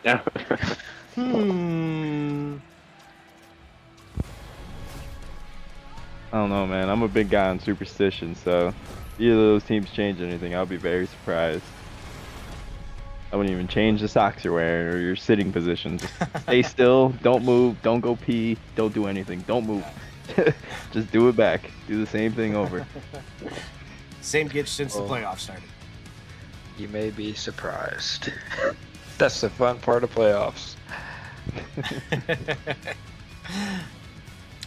S2: Yeah.
S6: I don't know, man. I'm a big guy on superstition, so if either of those teams change anything, I'll be very surprised. I wouldn't even change the socks you're wearing or your sitting position. Just stay still, don't move, don't go pee, don't do anything, don't move. Just do it back. Do the same thing over.
S1: Same gitch since the
S3: Oh.
S1: playoffs started.
S3: You may be surprised. That's the fun part of playoffs.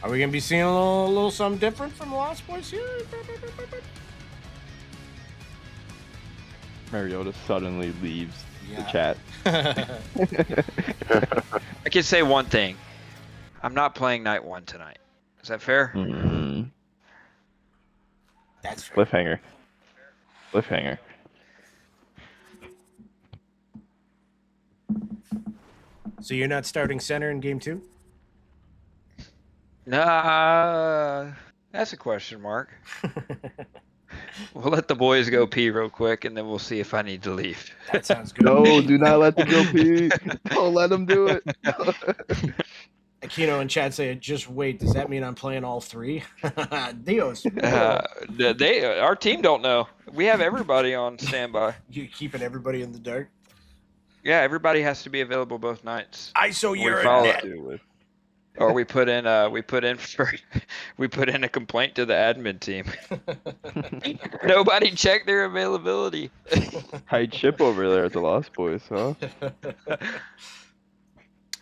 S1: Are we gonna be seeing a little something different from the Lost Boys here?
S6: Mariota suddenly leaves the
S1: Yeah.
S6: chat.
S3: I can say one thing. I'm not playing night 1 tonight. Is that fair?
S6: Mm,
S1: That's fair.
S6: cliffhanger. Cliffhanger.
S1: So you're not starting center in game 2?
S3: Nah, that's a question mark. We'll let the boys go pee real quick, and then we'll see if I need to leave.
S1: That sounds good.
S6: No, do not let them go pee. Don't let them do it.
S1: Aquino and Chad say, just wait, does that mean I'm playing all 3? Dios.
S3: Our team don't know. We have everybody on standby.
S1: You keeping everybody in the dark?
S3: Yeah, everybody has to be available both nights.
S1: ISO, you're
S3: follow
S1: a
S3: it.
S1: net.
S3: Or we put in a complaint to the admin team. Nobody checked their availability.
S6: Tight ship over there at the Lost Boys, huh?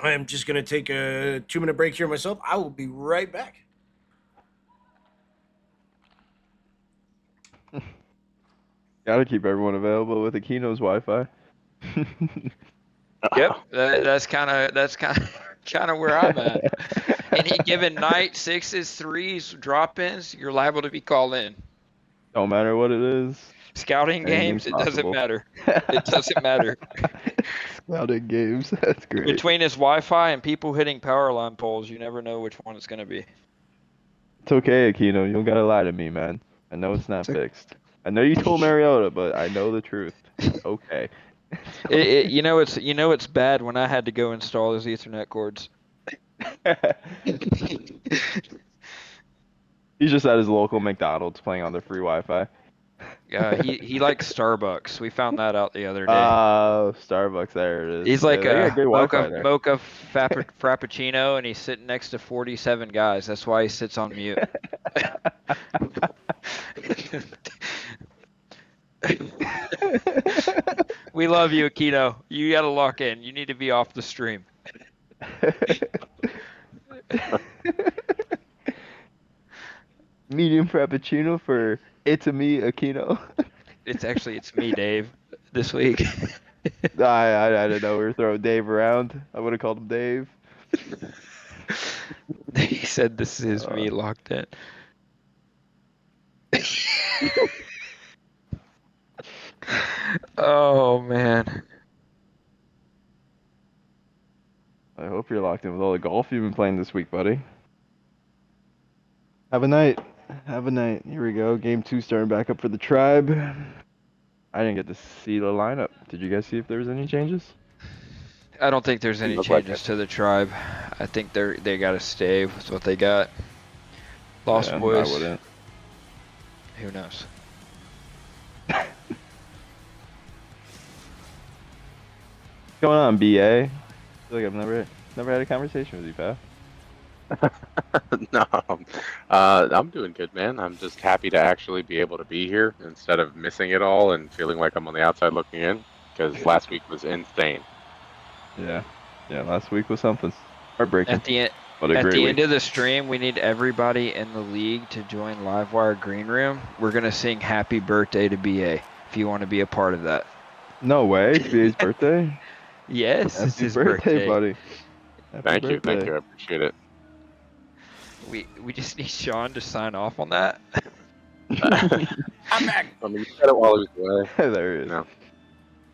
S1: I am just going to take a 2-minute break here myself. I will be right back.
S6: Gotta keep everyone available with Aquino's Wi-Fi.
S3: Yep, that's kind of where I'm at. Any given night, 6s, 3s, drop-ins, you're liable to be called in.
S6: Don't matter what it is.
S3: Scouting games,
S6: Anything's
S3: it doesn't
S6: possible.
S3: matter. It doesn't matter.
S6: Scouting games, that's great.
S3: Between his Wi-Fi and people hitting power line poles, you never know which one it's going to be.
S6: It's okay, Aquino. You don't gotta lie to me, man. I know it's not fixed. I know you told Mariota, but I know the truth. It's okay.
S3: It's bad when I had to go install his Ethernet cords.
S6: He's just at his local McDonald's playing on their free Wi-Fi.
S3: He likes Starbucks. We found that out the other day.
S6: Starbucks, there it is.
S3: He's like
S6: Yeah, they
S3: a
S6: got great Wi-Fi there.
S3: mocha frappuccino, and he's sitting next to 47 guys. That's why he sits on mute. We love you, Aquino. You got to lock in. You need to be off the stream.
S6: Medium frappuccino for it's me, Aquino.
S3: It's me, Dave, this week.
S6: I didn't know we were throwing Dave around. I would have called him Dave.
S3: He said this is me locked in. Oh, man.
S6: I hope you're locked in with all the golf you've been playing this week, buddy. Have a night. Have a night. Here we go. Game 2 starting back up for the Tribe. I didn't get to see the lineup. Did you guys see if there was any changes?
S3: I don't think there's any
S2: Look like
S3: changes to the Tribe. I think they got to stay with what they got. Lost
S6: Yeah,
S3: Boys.
S6: I wouldn't.
S3: Who knows?
S6: What's going on, BA? I feel like I've never had a conversation with you, pal.
S2: No, I'm doing good, man. I'm just happy to actually be able to be here instead of missing it all and feeling like I'm on the outside looking in, because last week was insane.
S6: Yeah, last week was something. Heartbreaking.
S3: At the end.
S6: What a
S3: At
S6: great
S3: the
S6: week.
S3: end of the stream, we need everybody in the league to join Livewire Green Room. We're going to sing Happy Birthday to BA if you want to be a part of that.
S6: No way, it's BA's birthday?
S3: Yes, it's
S6: Happy
S3: his
S6: birthday, buddy. Happy
S2: Thank you,
S6: birthday.
S2: I appreciate it.
S3: We just need Sean to sign off on that.
S1: I'm back.
S2: I mean, you said it while he was away.
S6: There he is.
S2: No.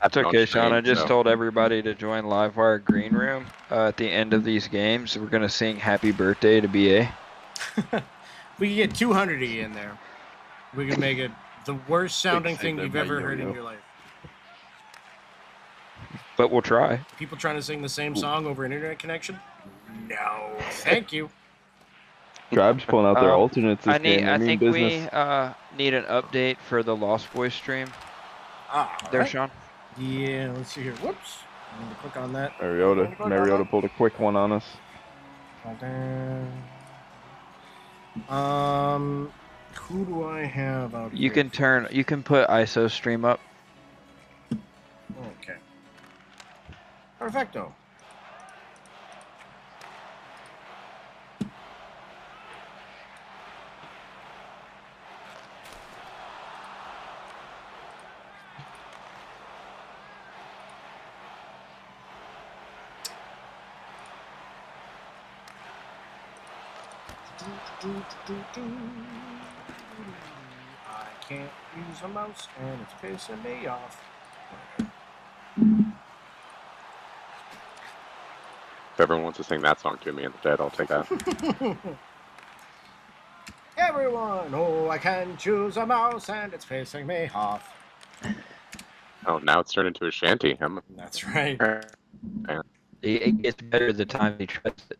S3: That's okay, Sean. I just
S2: so.
S3: told everybody to join Livewire Green Room at the end of these games. We're going to sing Happy Birthday to BA.
S1: We can get 200 in there. We can make it the worst sounding thing
S6: segment
S1: you've
S6: by
S1: ever heard in
S6: Yo-Yo.
S1: your life.
S3: But we'll try.
S1: People trying to sing the same song over an internet connection? No, thank you.
S6: Tribe's pulling out their alternates this game. They
S3: I
S6: mean
S3: think
S6: business.
S3: we need an update for the Lost Boys stream.
S1: All
S3: There,
S1: right.
S3: Sean.
S1: Yeah, let's see here. Whoops. I'm going to click on that.
S6: Mariota pulled a quick one on us.
S1: Who do I have out
S3: You
S1: here?
S3: you can put ISO stream up.
S1: Okay. Perfecto. I can't use a mouse and it's pissing me off.
S2: If everyone wants to sing that song to me instead, I'll take that.
S1: Everyone, oh, I can't choose a mouse and it's pissing me off.
S2: Oh, now it's turned into a shanty.
S1: That's right.
S3: It gets better the time he tries it.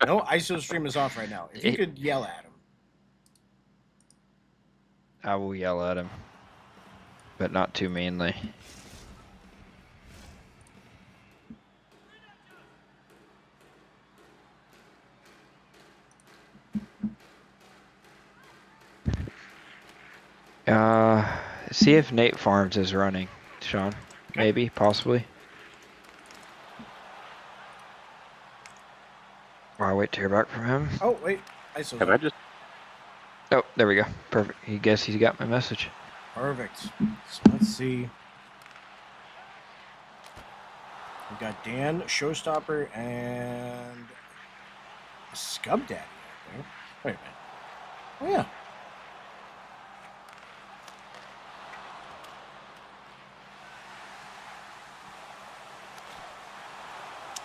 S1: No, ISO stream is off right now. If you could yell at him.
S3: I will yell at him, but not too meanly. See if Nate Farms is running, Sean.
S1: Okay.
S3: Maybe, possibly. While I wait to hear back from him.
S1: Oh, wait. ISO's
S2: Have
S1: up.
S2: I just?
S3: Oh, there we go. Perfect. He guess he's got my message.
S1: Perfect. So let's see. We got Dan, Showstopper, and Scub Daddy out there. Wait a minute. Oh, yeah.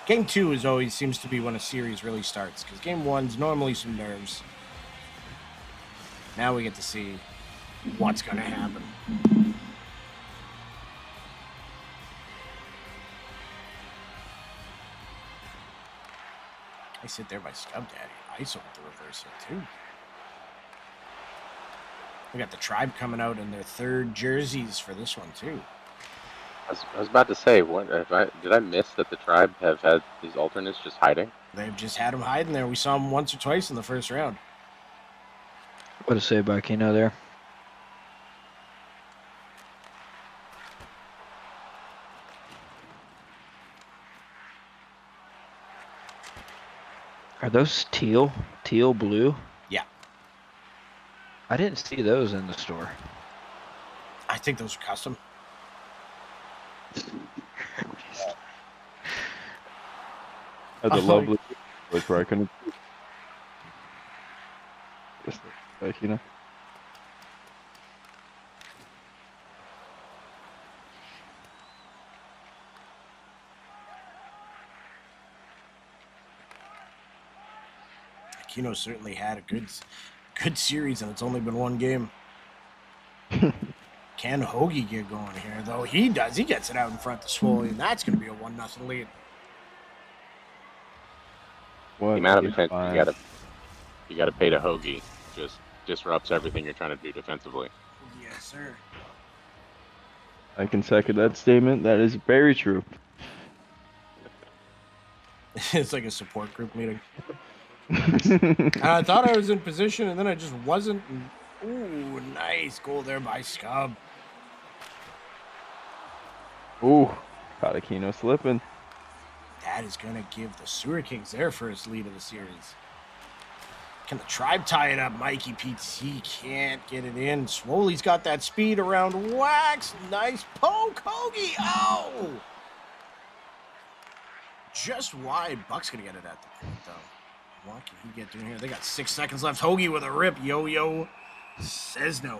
S1: Game 2 is always seems to be when a series really starts, because Game 1's normally some nerves. Now we get to see what's going to happen. I sit there by Scub Daddy. ISO with the reversal, too. We got the Tribe coming out in their third jerseys for this one, too.
S2: I was about to say, what did I miss that the Tribe have had these alternates just hiding?
S1: They've just had them hiding there. We saw them once or twice in the first round.
S3: What to say about Keno there? Are those teal? Teal blue?
S1: Yeah.
S3: I didn't see those in the store.
S1: I think those are custom.
S6: That's a lovely place where I couldn't. Just like, you know.
S1: Keno certainly had a good series, and it's only been one game. Can Hoagie get going here, though? He does. He gets it out in front to Swoley, and that's going to be a 1-0 lead.
S6: What
S2: The amount of
S6: a
S2: attention you got to pay to Hoagie just disrupts everything you're trying to do defensively.
S1: Yes, sir.
S6: I can second that statement. That is very true.
S1: It's like a support group meeting. I thought I was in position, and then I just wasn't. Ooh, nice goal there by Scub.
S6: Ooh, caught Aquino slipping.
S1: That is going to give the Sewer Kings their first lead of the series. Can the Tribe tie it up? Mikey PT can't get it in. Swoley's got that speed around Wax. Nice poke, Hoagie. Oh! Just wide. Buck's going to get it at the point, though. What can he get doing here? They got 6 seconds left. Hoagie with a rip. Yo-yo says no.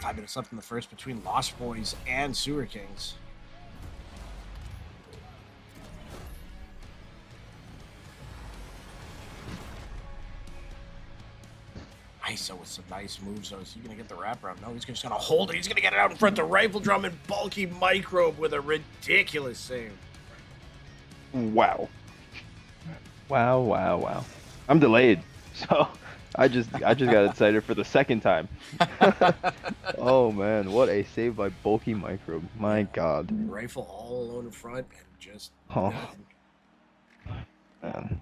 S1: 5 minutes left in the first between Lost Boys and Sewer Kings. ISO with some nice moves, though. Is he going to get the wraparound? No, he's just going to hold it. He's going to get it out in front to Rifle Drum and Bulky Microbe with a ridiculous save.
S6: Wow. Wow. I'm delayed, so I just got excited for the second time. Oh man, what a save by Bulky Microbe. My God.
S1: Rifle all alone in front and just
S6: Oh.
S1: nothing.
S6: Man.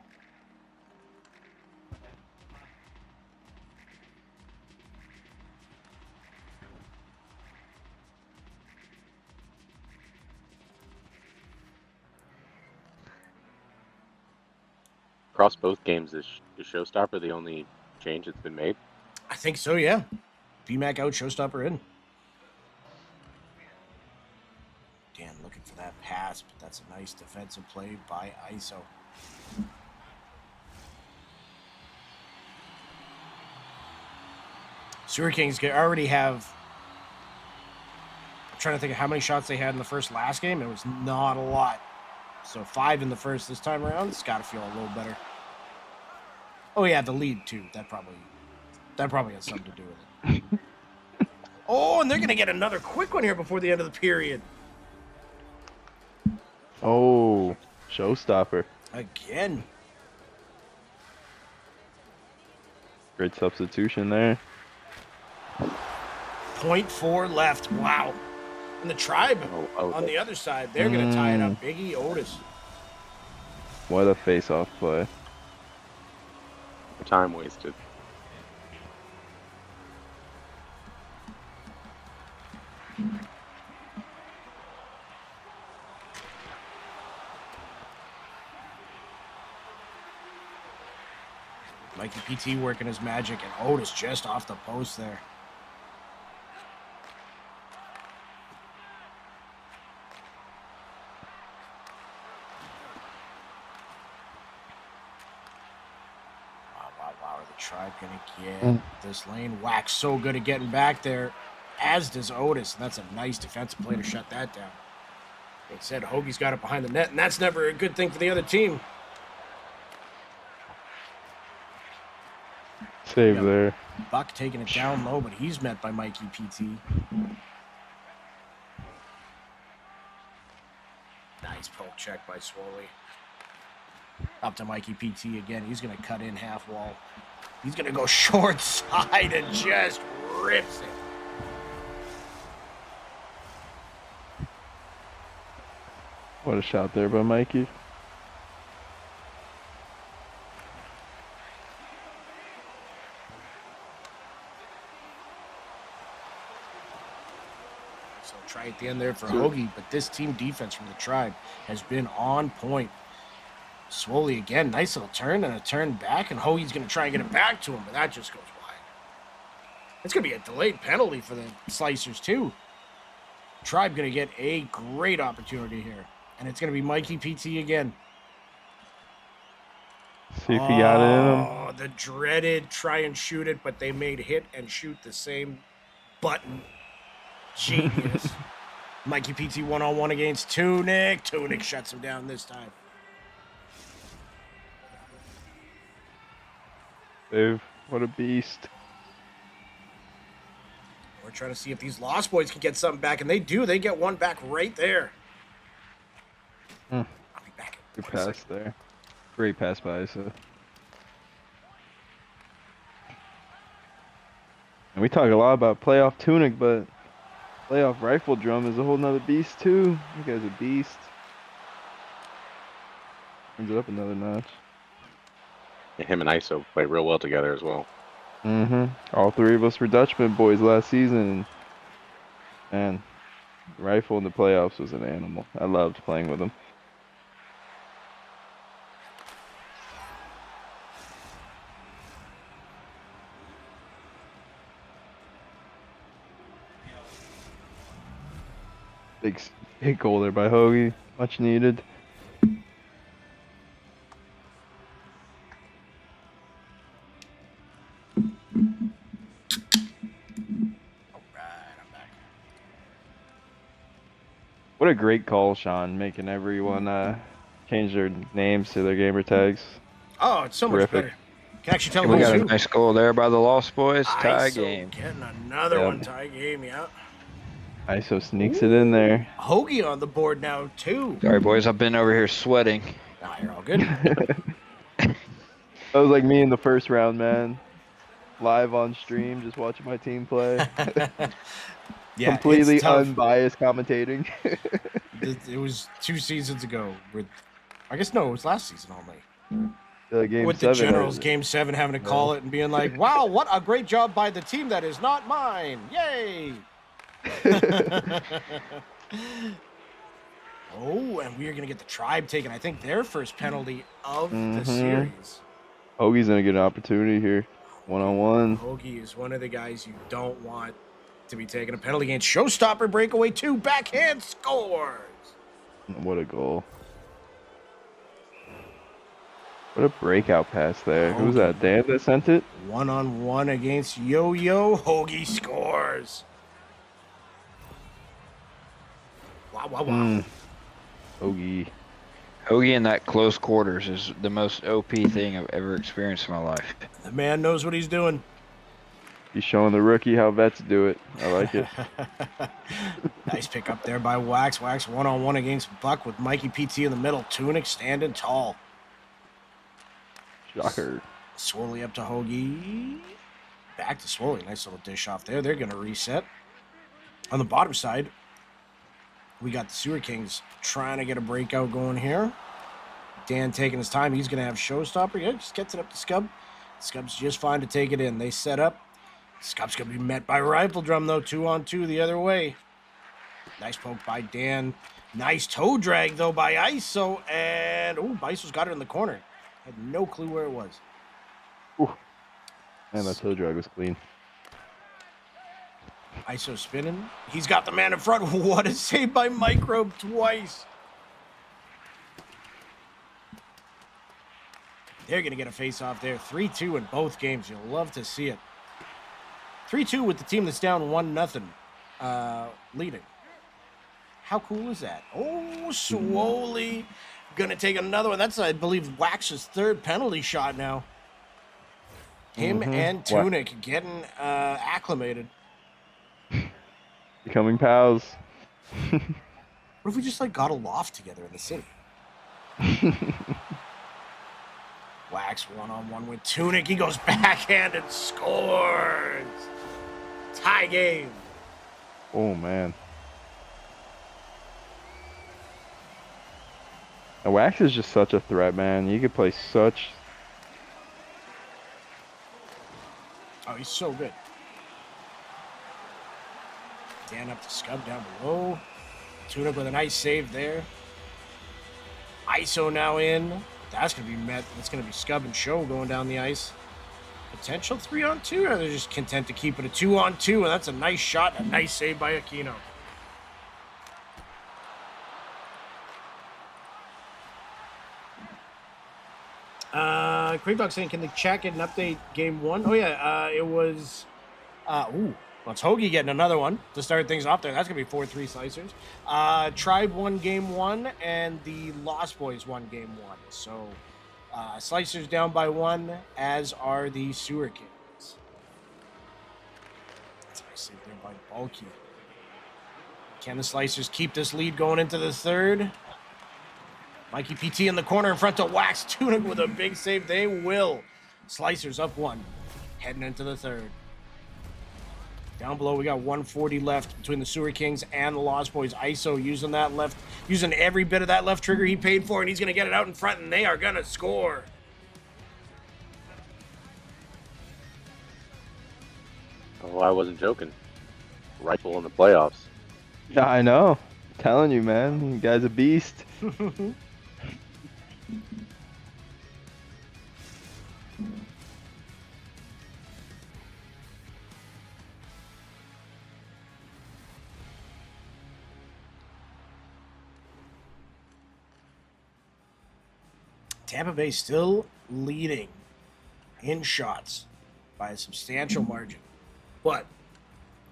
S2: Across both games, is Showstopper the only change that's been made?
S1: I think so, yeah. VMAC out, Showstopper in. Dan looking for that pass, but that's a nice defensive play by ISO. Sewer Kings already have... I'm trying to think of how many shots they had in the last game. It was not a lot. So 5 in the first this time around. It's got to feel a little better. Oh yeah, the lead too. That probably has something to do with it. Oh, and they're gonna get another quick one here before the end of the period.
S6: Oh, Showstopper.
S1: Again.
S6: Great substitution there.
S1: 0.4 left. Wow. And the Tribe on the other side, they're gonna tie it up. Biggie Otis.
S6: What a face-off play.
S2: Time wasted.
S1: Mikey PT working his magic, and Otis just off the post there. Wow. The Tribe gonna get this lane. Wax so good at getting back there, as does Otis, and that's a nice defensive play to shut that down. Like I said, Hoagie's got it behind the net, and that's never a good thing for the other team.
S6: Save there.
S1: Buck taking it down low, but he's met by Mikey PT. Nice poke check by Swoley. Up to Mikey PT again. He's going to cut in half wall. He's going to go short side and just rips it.
S6: What a shot there by Mikey.
S1: So try at the end there for Hoagie, but this team defense from the Tribe has been on point. Swoley again, nice little turn and a turn back, and Hoagie's going to try and get it back to him, but that just goes wide. It's going to be a delayed penalty for the Slicers too. Tribe going to get a great opportunity here, and it's going to be Mikey PT again.
S6: See if he got it in him.
S1: Oh, the dreaded try and shoot it, but they made hit and shoot the same button. Genius. Mikey PT one-on-one against Tunic. Tunic shuts him down this time.
S6: Save. What a beast.
S1: We're trying to see if these Lost Boys can get something back, and they do. They get one back right there. I'll be back.
S6: Good pass there. Great pass by Isa. And we talk a lot about playoff Tunic, but playoff Rifle Drum is a whole nother beast too. You guys are beast. Brings it up another notch.
S2: Yeah, him and ISO play real well together as well.
S6: All three of us were Dutchman boys last season. And Rifle in the playoffs was an animal. I loved playing with him. Big goal there by Hoagie. Much needed. What a great call, Sean, making everyone change their names to their gamer tags.
S1: Oh, it's so much
S6: Terrific.
S1: better. Can actually tell
S3: We
S1: who's
S3: got a
S1: who.
S3: nice goal there by the Lost Boys. Tie
S1: ISO
S3: game.
S1: getting another
S6: Yep.
S1: one tie game, yeah.
S6: ISO sneaks it in there.
S1: Hoagie on the board now, too.
S3: Sorry, boys. I've been over here sweating.
S1: Ah, you're all good.
S6: That was like me in the first round, man. Live on stream, just watching my team play.
S1: Yeah,
S6: Completely
S1: it's tough.
S6: unbiased commentating.
S1: It was 2 seasons ago. I guess no, it was last season only.
S6: Game
S1: With
S6: 7,
S1: the Generals, Game 7, having to call it and being like, wow, what a great job by the team that is not mine. Yay! Oh, and we are going to get the Tribe taking, I think, their first penalty of the series.
S6: Hoagie's gonna get an opportunity here. One-on-one.
S1: Hoagie is one of the guys you don't want to be taking a penalty against. Showstopper breakaway 2, backhand scores.
S6: What a goal. What a breakout pass there. Who was that? Dan that sent it?
S1: 1-on-1 against Yo-Yo. Hoagie scores. Wow, wow, wow.
S6: Hoagie.
S3: Hoagie in that close quarters is the most OP thing I've ever experienced in my life.
S1: The man knows what he's doing.
S6: He's showing the rookie how vets do it. I like it.
S1: Nice pick up there by Wax. Wax 1-on-1 against Buck with Mikey PT in the middle. Tunic standing tall.
S6: Shocker.
S1: Swirly up to Hoagie. Back to Swirly. Nice little dish off there. They're going to reset. On the bottom side, we got the Sewer Kings trying to get a breakout going here. Dan taking his time. He's going to have Showstopper. Yeah, just gets it up to Scub. Scub's just fine to take it in. They set up. Scub's going to be met by Rifle Drum, though. 2-on-2 the other way. Nice poke by Dan. Nice toe drag, though, by ISO. And, ISO's got it in the corner. Had no clue where it was.
S6: Man, that toe drag was clean.
S1: ISO spinning. He's got the man in front. What a save by Microbe twice. They're going to get a face-off there. 3-2 in both games. You'll love to see it. 3-2 with the team that's down 1-0 leading. How cool is that? Oh, Swoley going to take another one. That's, I believe, Wax's third penalty shot now. Him and Tunic getting acclimated.
S6: Becoming pals.
S1: What if we just got a loft together in the city? Wax 1-on-1 with Tunic. He goes backhand and scores. Tie game.
S6: Oh, man. And Wax is just such a threat, man. You could play such...
S1: Oh, he's so good. Dan up to Scub down below. Tunic with a nice save there. ISO now in. That's going to be met. That's going to be Scub and Show going down the ice. Potential 3-on-2, or they're just content to keep it a 2-on-2, and that's a nice shot, a nice save by Aquino. Creepdog saying, can the chat get an update game 1? Oh, yeah, it was... well, it's Hoagie getting another one to start things off there. That's going to be 4-3 slicers. Tribe won game 1, and the Lost Boys won game 1. So, slicers down by 1, as are the Sewer Kings. That's a nice save there by Bulky. Can the slicers keep this lead going into the third? Mikey PT in the corner in front of Wax. Tunic with a big save. They will. Slicers up 1. Heading into the third. Down below, we got 140 left between the Sewer Kings and the Lost Boys. ISO using every bit of that left trigger he paid for, and he's going to get it out in front, and they are going to score.
S2: Oh, I wasn't joking. Rifle in the playoffs.
S6: Yeah, I know. I'm telling you, man. You guy's a beast.
S1: Tampa Bay still leading in shots by a substantial margin. But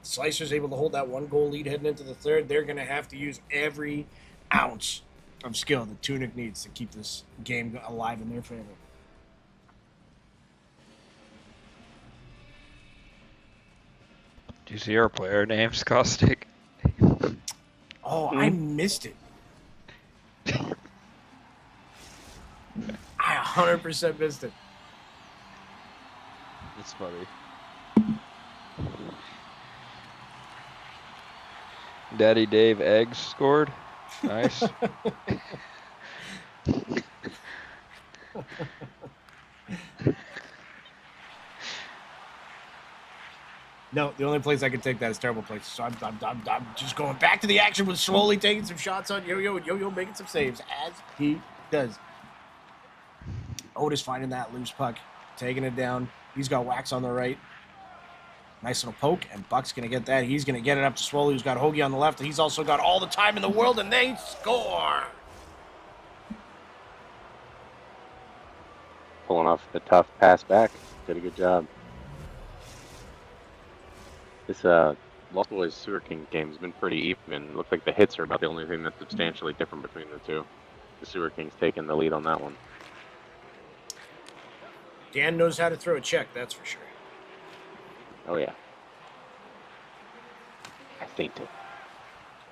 S1: Slicer's able to hold that 1-goal lead heading into the third. They're going to have to use every ounce of skill that Tunic needs to keep this game alive in their favor.
S3: Do you see our player names, Caustic?
S1: Oh, I missed it. I 100% missed it.
S6: It's funny.
S3: Daddy Dave Eggs scored. Nice.
S1: No, the only place I can take that is terrible places. So I'm just going back to the action with slowly taking some shots on Yo-Yo, and Yo-Yo making some saves, as he does. Otis finding that loose puck, taking it down. He's got Wax on the right. Nice little poke, and Buck's going to get that. He's going to get it up to Swoley, who's got Hoagie on the left, and he's also got all the time in the world, and they score!
S2: Pulling off the tough pass back. Did a good job. This Lost Boys Sewer King game has been pretty even. It looks like the hits are about the only thing that's substantially different between the two. The Sewer King's taking the lead on that one.
S1: Dan knows how to throw a check, that's for sure.
S2: Oh, yeah. I fainted.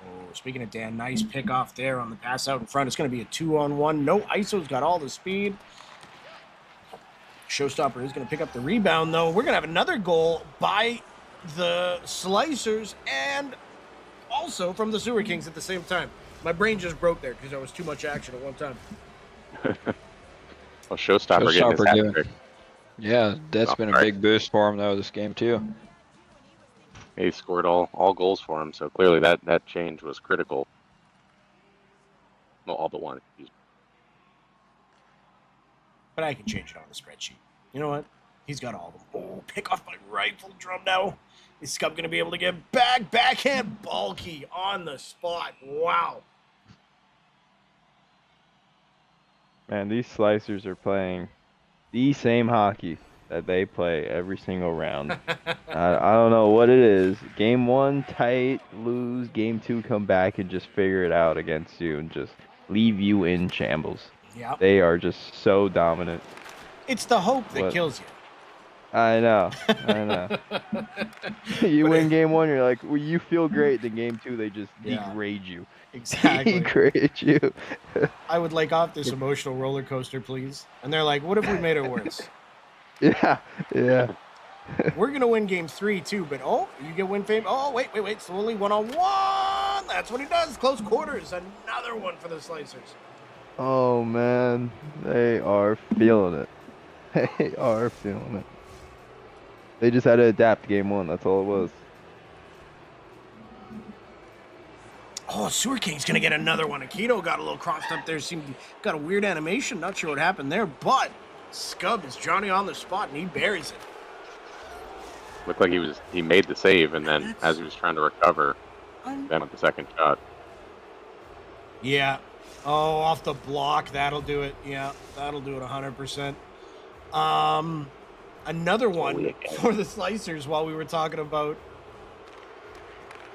S1: Oh, speaking of Dan, nice pick off there on the pass out in front. It's going to be a 2-on-1. No ISO's got all the speed. Showstopper is going to pick up the rebound, though. We're going to have another goal by the Slicers and also from the Sewer Kings at the same time. My brain just broke there because there was too much action at one time.
S2: Well, Showstopper getting his hat trick.
S3: Yeah, that's been a big boost for him, though, this game, too.
S2: He scored all goals for him, so clearly that change was critical. Well, all but one.
S1: But I can change it on the spreadsheet. You know what? He's got all of them. Oh, pick off my rifle drum now. Is Scub going to be able to get back? Backhand bulky on the spot. Wow.
S6: Man, these Slicers are playing the same hockey that they play every single round. I don't know what it is. Game 1, tight, lose. Game 2, come back and just figure it out against you and just leave you in shambles.
S1: Yep.
S6: They are just so dominant.
S1: It's the hope that kills you.
S6: I know. You
S1: But
S6: win game 1, you're like, well, you feel great. Then game 2, they just degrade you.
S1: Exactly.
S6: Degrade you.
S1: I would like off this emotional roller coaster, please. And they're like, what if we made it worse?
S6: Yeah.
S1: We're going to win game 3, too. But, you get win fame. Oh, wait. Slowly 1-on-1. That's what he does. Close quarters. Another one for the Slicers.
S6: Oh, man. They are feeling it. They are feeling it. They just had to adapt game 1. That's all it was.
S1: Oh, Sewer King's going to get another one. Akito got a little crossed up there. Got a weird animation. Not sure what happened there. But Scub is Johnny on the spot, and he buries it.
S2: Looked like he made the save, and then as he was trying to recover, then with the second shot.
S1: Yeah. Oh, off the block. That'll do it. Yeah, that'll do it 100%. Another one for the Slicers while we were talking about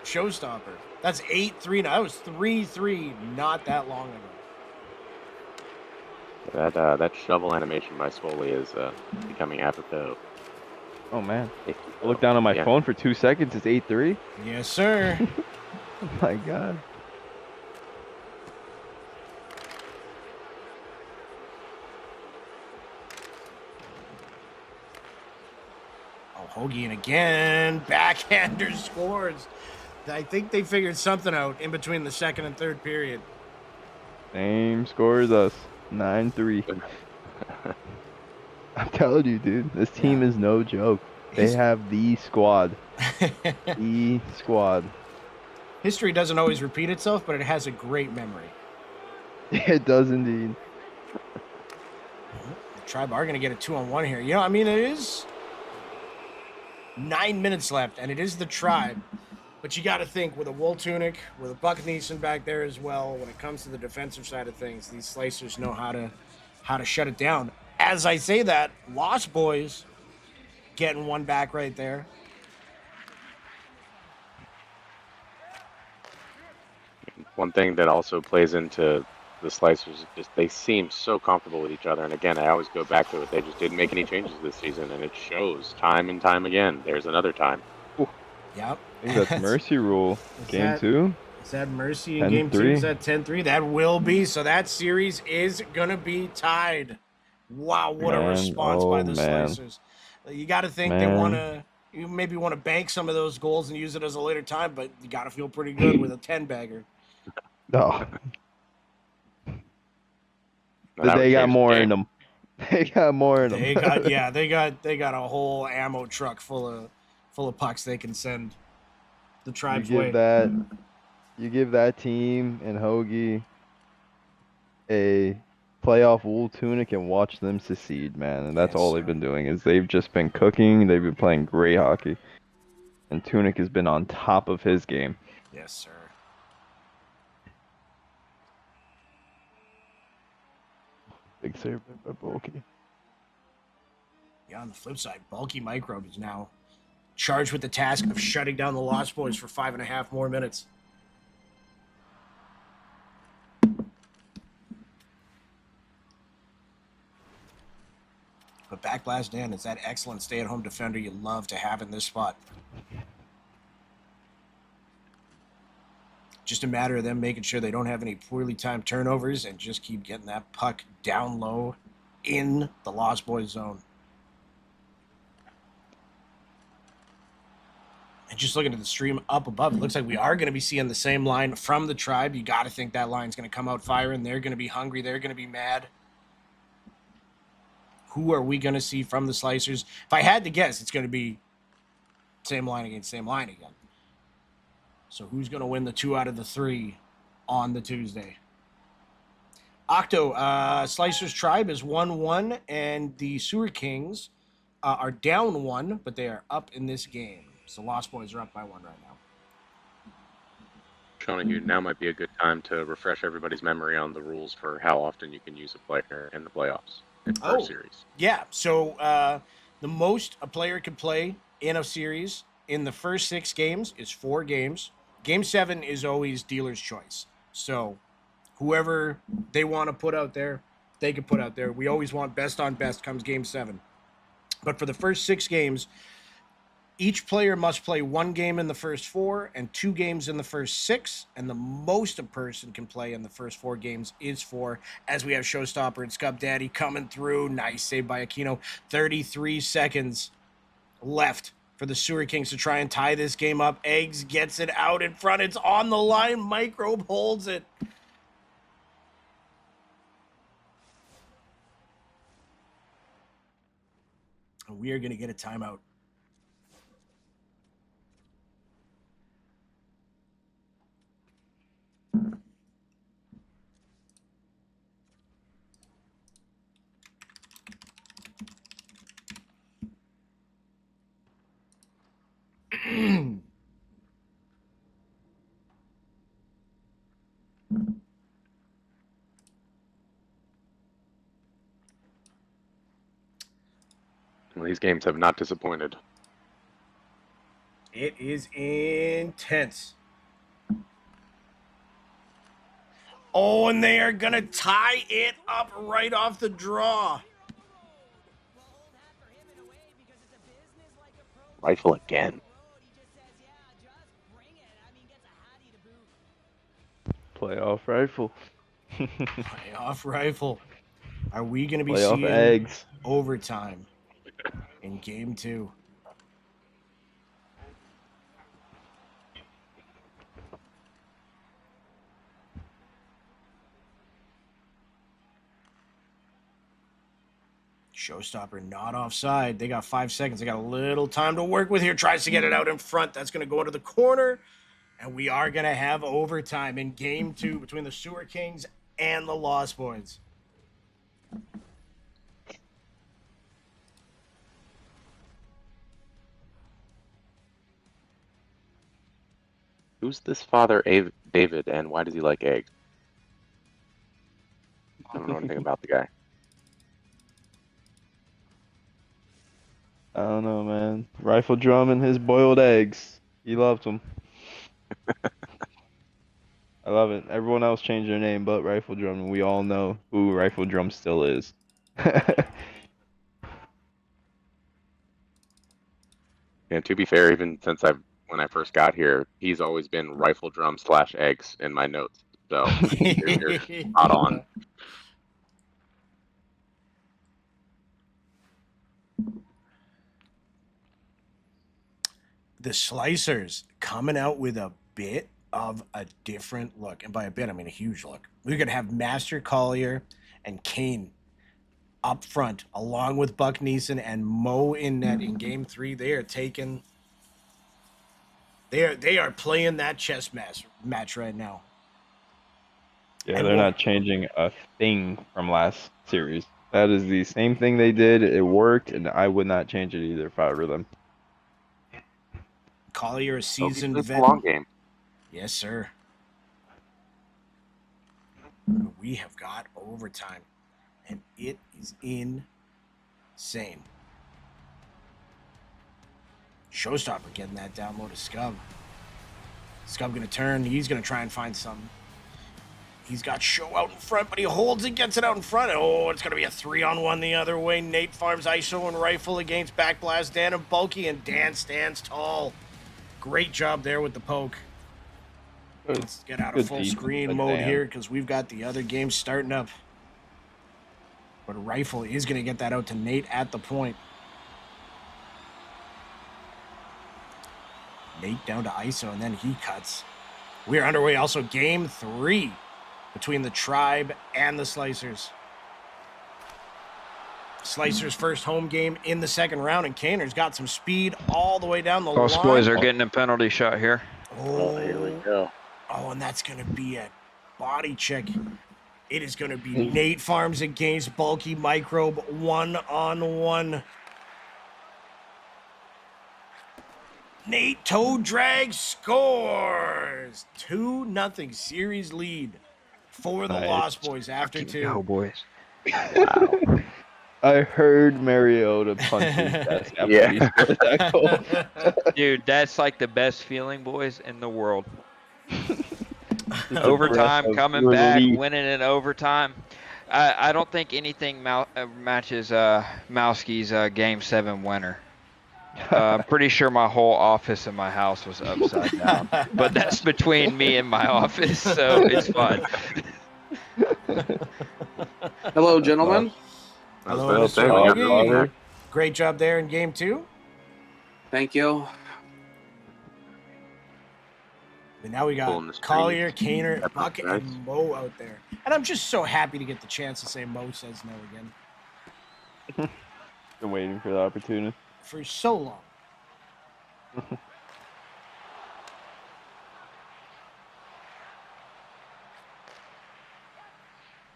S1: Showstopper. That's 8-3 now. That was 3-3 not that long ago.
S2: That shovel animation by Swoley is becoming apropos.
S6: Oh, man. I look down on my phone for 2 seconds. It's 8-3.
S1: Yes, sir.
S6: Oh, my God.
S1: Hoagie, and again, backhander scores. I think they figured something out in between the second and third period.
S6: Same score as us, 9-3. I'm telling you, dude, this team is no joke. They have the squad. The squad.
S1: History doesn't always repeat itself, but it has a great memory.
S6: It does indeed.
S1: The Tribe are going to get a 2-on-1 here. You know, I mean, it is 9 minutes left, and it is the Tribe. But you got to think, with a Wool Tunic, with a Buck Neeson back there as well, when it comes to the defensive side of things, these Slicers know how to shut it down. As I say that, Lost Boys getting one back right there.
S2: one thing that also plays into the Slicers is just they seem so comfortable with each other. And again, I always go back to it. They just didn't make any changes this season, and it shows time and time again. There's another time.
S1: Yep.
S6: I think that's Mercy Rule.
S1: Is
S6: Game
S1: that-
S6: 2,
S1: Is that Mercy in game 2?
S6: 10-3.
S1: Is that 10-3? That will be. So that series is going to be tied. Wow, what a
S6: Man,
S1: response by
S6: oh,
S1: the
S6: man.
S1: Slicers. You got to think they want to, you maybe want to bank some of those goals and use it as a later time, but you got to feel pretty good with a 10-bagger.
S6: Oh,
S2: Now, that would
S6: they got
S2: change the
S6: more
S2: game.
S6: in them. They got more in them.
S1: They got a whole ammo truck full of pucks they can send the
S6: you
S1: Tribe's
S6: give
S1: way.
S6: that team and Hoagie a playoff wool tunic and watch them succeed, man. And that's
S1: Yes,
S6: all
S1: sir.
S6: they've been doing is they've just been cooking. They've been playing great hockey, and Tunic has been on top of his game.
S1: Yes, sir.
S6: Big save by Bulky.
S1: Yeah, on the flip side, Bulky Microbe is now charged with the task of shutting down the Lost Boys for 5.5 more minutes. But Backblast Dan is that excellent stay-at-home defender you love to have in this spot. Just a matter of them making sure they don't have any poorly timed turnovers and just keep getting that puck down low in the Lost Boys zone. And just looking at the stream up above, it looks like we are going to be seeing the same line from the Tribe. You got to think that line's going to come out firing. They're going to be hungry. They're going to be mad. Who are we going to see from the Slicers? If I had to guess, it's going to be same line against same line again. So who's going to win the 2 out of the 3 on the Tuesday? Octo, Slicers Tribe is 1-1, and the Sewer Kings are down 1, but they are up in this game. So Lost Boys are up by 1 right now.
S2: Shonahue, now might be a good time to refresh everybody's memory on the rules for how often you can use a player in the playoffs in per series.
S1: Yeah, so the most a player can play in a series in the first 6 games is 4 games. Game 7 is always dealer's choice. So whoever they want to put out there, they can put out there. We always want best on best comes game 7. But for the first 6 games, each player must play 1 game in the first 4 and 2 games in the first 6, and the most a person can play in the first 4 games is 4, as we have Showstopper and Scub Daddy coming through. Nice save by Aquino. 33 seconds left for the Sewer Kings to try and tie this game up. Eggs gets it out in front. It's on the line. Microbe holds it. And we are going to get a timeout.
S2: Well, these games have not disappointed.
S1: It is intense. Oh, and they are going to tie it up right off the draw.
S2: Rifle again.
S6: Playoff rifle.
S1: Playoff rifle. Are we going to be
S6: Playoff
S1: seeing
S6: eggs.
S1: overtime in game 2? Showstopper not offside. They got 5 seconds. They got a little time to work with here. Tries to get it out in front. That's going to go into the corner. And we are going to have overtime in game 2 between the Sewer Kings and the Lost Boys.
S2: Who's this father David, and why does he like eggs? I don't know anything about the guy.
S6: I don't know, man. Rifle drum and his boiled eggs. He loved them. I love it. Everyone else changed their name but Rifle Drum, and we all know who Rifle Drum still is.
S2: And to be fair, even since when I first got here, he's always been Rifle Drum / eggs in my notes. So you're spot on.
S1: The Slicers coming out with a bit of a different look. And by a bit, I mean a huge look. We're going to have Master Collier and Kane up front, along with Buck Neeson and Mo in net in game 3. They are taking... They are playing that chess match right now.
S6: Yeah,
S1: And
S6: they're not changing a thing from last series. That is the same thing they did. It worked, and I would not change it either if I were them.
S1: Collier, a seasoned
S2: It's a
S1: vet.
S2: long game.
S1: Yes, sir. We have got overtime, and it is insane. Showstopper getting that down low to Scub. Scub going to turn. He's going to try and find something. He's got Show out in front, but he holds it, gets it out in front. Oh, it's going to be a 3-on-1 the other way. Nate farms ISO and rifle against Backblast Dan and Bulky, and Dan stands tall. Great job there with the poke. Let's get out of full screen mode here because we've got the other game starting up. But Rifle is going to get that out to Nate at the point. Nate down to ISO, and then he cuts. We're underway also game 3 between the Tribe and the Slicers. Slicers' first home game in the second round, and Kaner's got some speed all the way down the line.
S3: Both boys are getting a penalty shot here.
S1: Oh,
S2: here we go.
S1: Oh, and that's going to be a body check. It is going to be Nate Farms against Bulky Microbe 1-on-1. Nate toe drag scores. 2-0 series lead for the Lost Boys after 2.
S3: Go, boys.
S2: Wow.
S6: I heard Mariota punch his desk after he scored that goal.
S3: Dude, that's like the best feeling, boys, in the world. Overtime, coming back, winning in overtime. I don't think anything matches Mowski's Game 7 winner. I'm pretty sure my whole office in my house was upside down. But that's between me and my office, so it's fun.
S4: Hello, gentlemen.
S1: Hello, Mr. Augie. Great job there in game 2.
S4: Thank you.
S1: And now we got Collier, Kaner, Buck, and Mo out there. And I'm just so happy to get the chance to say Mo says no again.
S6: Been waiting for the opportunity.
S1: For so long.